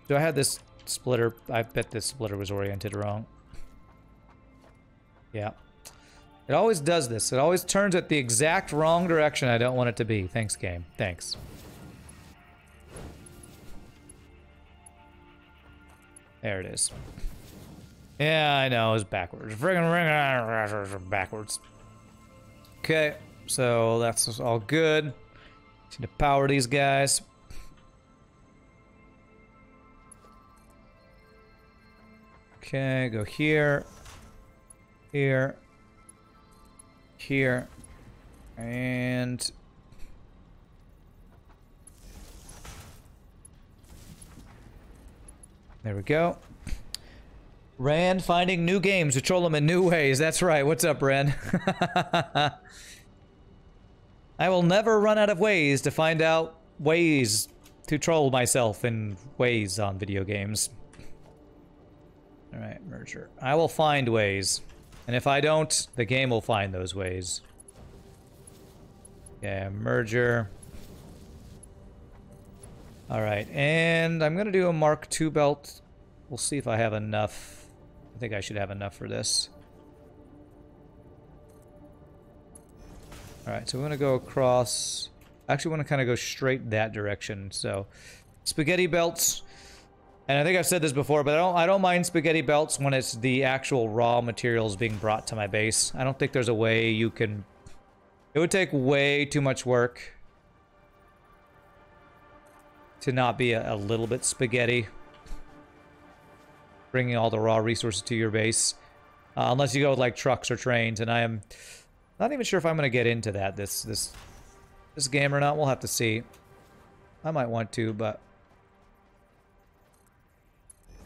Do I have this splitter? I bet this splitter was oriented wrong. Yeah. It always does this. It always turns it the exact wrong direction I don't want it to be. Thanks, game. Thanks. There it is. Yeah, I know. It's backwards. Friggin' backwards. Okay, so that's all good. Need to power these guys. Okay, go here, here, here, and there we go. Rand finding new games to troll them in new ways. That's right. What's up, Rand? I will never run out of ways to find out ways to troll myself in ways on video games. Alright, merger. I will find ways. And if I don't, the game will find those ways. Yeah, merger. Alright, and I'm gonna do a Mark II belt. We'll see if I have enough. I think I should have enough for this. Alright, so we're gonna go across. I actually want to kind of go straight that direction. So, spaghetti belts. And I think I've said this before, but I don't mind spaghetti belts when it's the actual raw materials being brought to my base. I don't think there's a way you can... It would take way too much work to not be a little bit spaghetti. Bringing all the raw resources to your base. Unless you go with like trucks or trains, and I am not even sure if I'm going to get into that this game or not. We'll have to see. I might want to, but...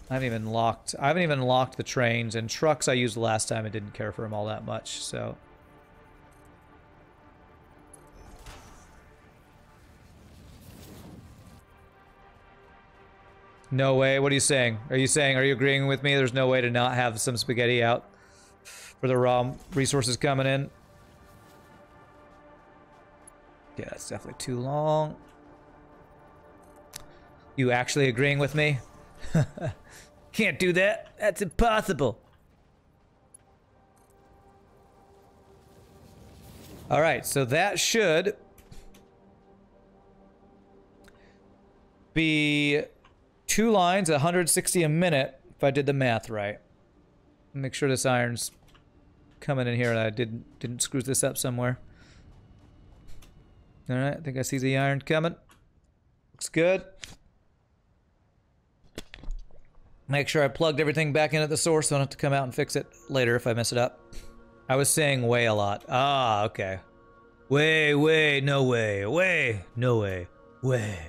I haven't even locked the trains, and trucks I used last time. I didn't care for them all that much, so. No way. What are you saying? Are you agreeing with me? There's no way to not have some spaghetti out for the raw resources coming in. Yeah, that's definitely too long. You actually agreeing with me? Can't do that. That's impossible. All right, so that should be 2 lines, 160 a minute, if I did the math right. Make sure this iron's coming in here and I didn't screw this up somewhere. All right, I think I see the iron coming. Looks good. Make sure I plugged everything back in at the source so I don't have to come out and fix it later if I mess it up. I was saying way a lot. Ah, okay. Way, no way. Way, no way. Way.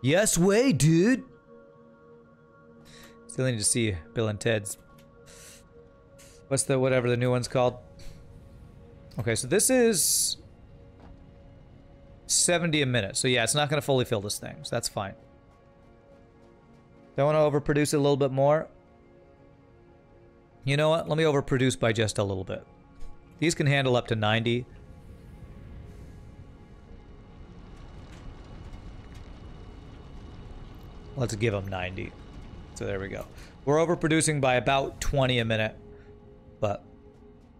Yes, way, dude. Still need to see Bill and Ted's. What's the whatever the new one's called? Okay, so this is 70 a minute. So yeah, it's not going to fully fill this thing. So that's fine. Don't want to overproduce it a little bit more. You know what? Let me overproduce by just a little bit. These can handle up to 90. Let's give them 90. So there we go. We're overproducing by about 20 a minute, but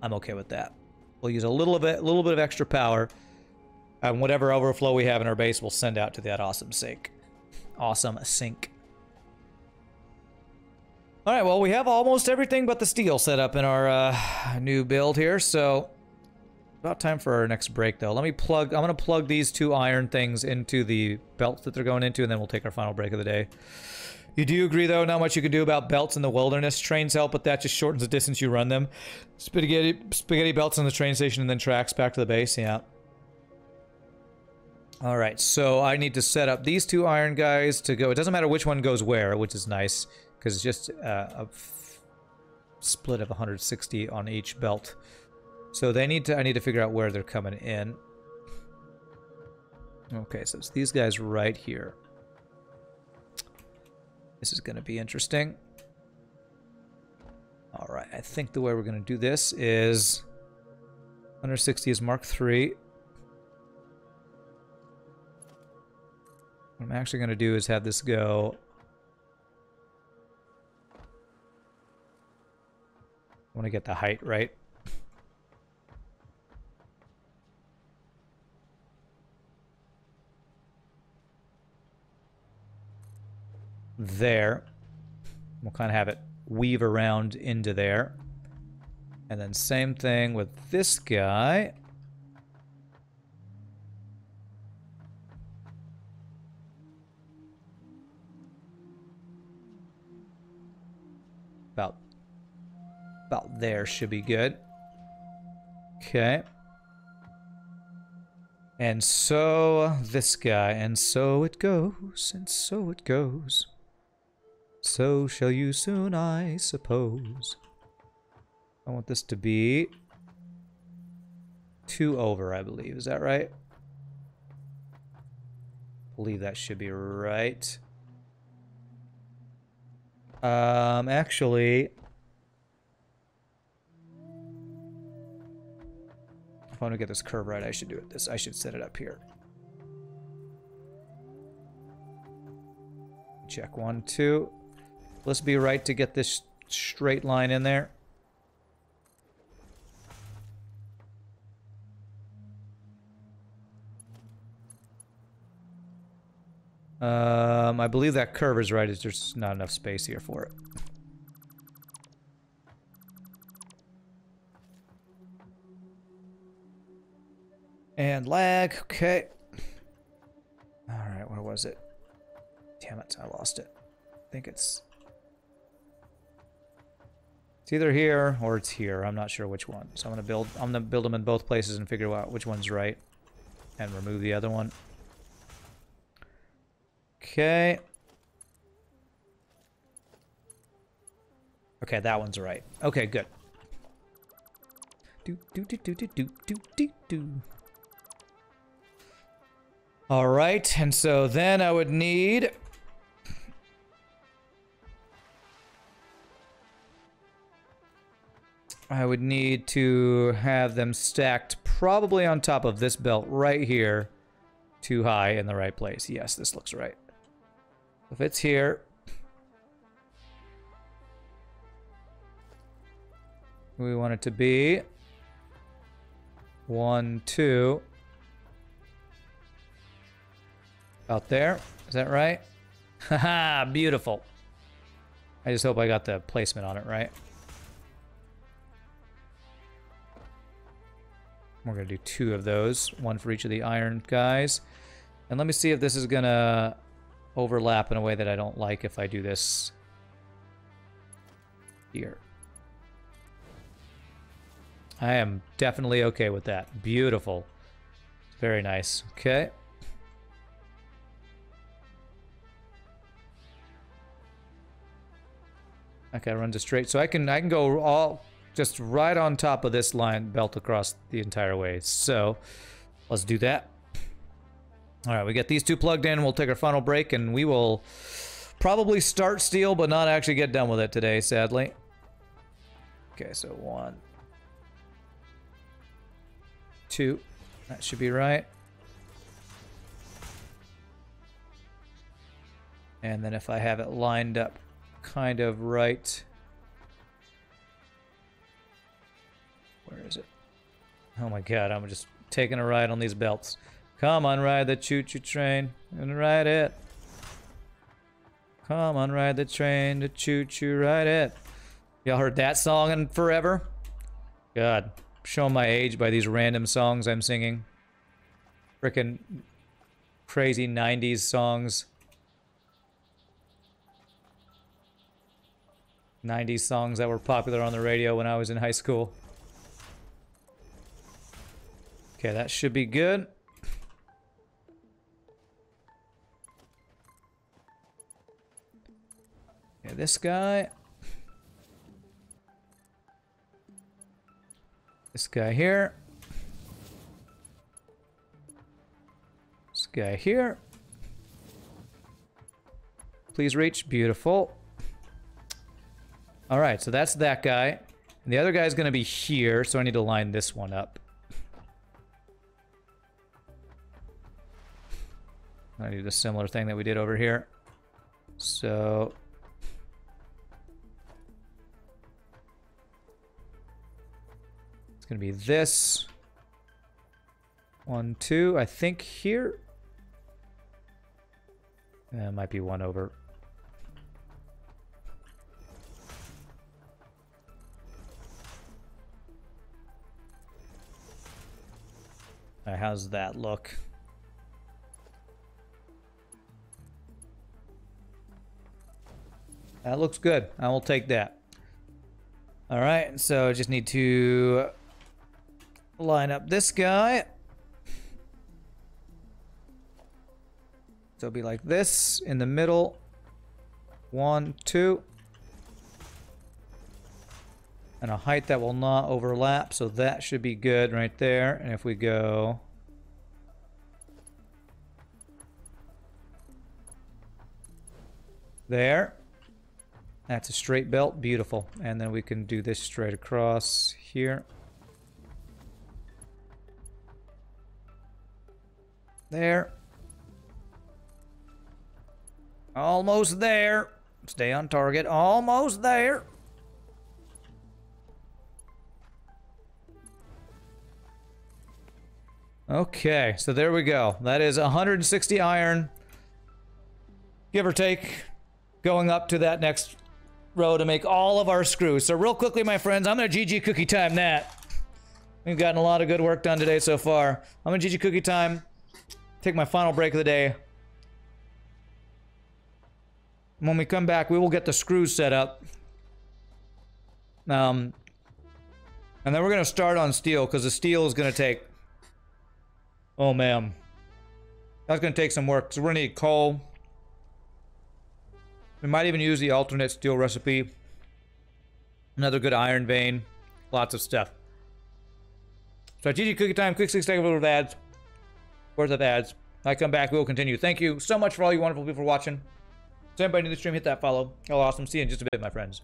I'm okay with that. We'll use a little bit of extra power, and whatever overflow we have in our base, we'll send out to that awesome sink. Awesome sink. All right, well, we have almost everything but the steel set up in our new build here, so about time for our next break, though. Let me plug, I'm going to plug these 2 iron things into the belts that they're going into, and then we'll take our final break of the day. You do agree, though, not much you can do about belts in the wilderness. Trains help with that, just shortens the distance you run them. Spaghetti belts on the train station and then tracks back to the base, yeah. All right, so I need to set up these 2 iron guys to go. It doesn't matter which one goes where, which is nice, because it's just a split of 160 on each belt. So they need to, I need to figure out where they're coming in. Okay, so it's these guys right here. This is going to be interesting. All right, I think the way we're going to do this is 160 is Mark III. What I'm actually going to do is have this go. I want to get the height right. There. We'll kind of have it weave around into there. And then same thing with this guy. About there should be good. Okay. And so this guy, and so it goes, and so it goes. So shall you soon, I suppose. I want this to be 2 over, I believe. Is that right? I believe that should be right. Actually, if I want to get this curve right, I should do it this. I should set it up here. Check 1, 2. Let's be right to get this straight line in there. I believe that curve is right. It's just not enough space here for it. And lag, okay. Alright, where was it? Damn it, I lost it. I think it's either here or it's here. I'm not sure which one. So I'm gonna build them in both places and figure out which one's right. And remove the other one. Okay. Okay, that one's right. Okay, good. All right, and so then I would need to have them stacked probably on top of this belt right here, too high in the right place. Yes, this looks right. If it's here, we want it to be 1, 2. Out there. Is that right? Haha, beautiful. I just hope I got the placement on it right. We're going to do 2 of those. 1 for each of the iron guys. And let me see if this is going to overlap in a way that I don't like if I do this here. I am definitely okay with that. Beautiful. Very nice. Okay. Okay, run to straight. So I can go all just right on top of this line, belt across the entire way. So let's do that. All right, we get these two plugged in. We'll take our final break, and we will probably start steel, but not actually get done with it today, sadly. Okay, so 1, 2. That should be right. And then if I have it lined up kind of right. Where is it? Oh my god, I'm just taking a ride on these belts. Come on, ride the choo-choo train and ride it. Come on, ride the train, the choo-choo, ride it. Y'all heard that song in forever? God, I'm showing my age by these random songs I'm singing. Frickin' crazy 90s songs. 90s songs that were popular on the radio when I was in high school. Okay, that should be good. Okay, this guy. This guy here. This guy here. Please reach. Beautiful. Alright, so that's that guy. And the other guy's going to be here, so I need to line this one up. I do the similar thing that we did over here. So it's going to be this. 1, 2, I think here. It might be one over. How's that look? That looks good. I will take that. All right, so I just need to line up this guy. So it'll be like this in the middle. 1, 2. And a height that will not overlap, so that should be good right there. And if we go there, that's a straight belt, beautiful. And then we can do this straight across here. There. Almost there. Stay on target, almost there. Okay, so there we go. That is 160 iron, give or take, going up to that next row to make all of our screws. So real quickly, my friends, I'm going to GG cookie time that. We've gotten a lot of good work done today so far. I'm going to GG cookie time, take my final break of the day. When we come back, we will get the screws set up. And then we're going to start on steel, because the steel is going to take... Oh, man. That's going to take some work. So we're going to need coal. We might even use the alternate steel recipe. Another good iron vein. Lots of stuff. So GG cookie time. Quick 6 seconds of ads. Worth of ads. I come back. We will continue. Thank you so much for all you wonderful people for watching. So everybody in the stream, hit that follow. Oh, awesome. See you in just a bit, my friends.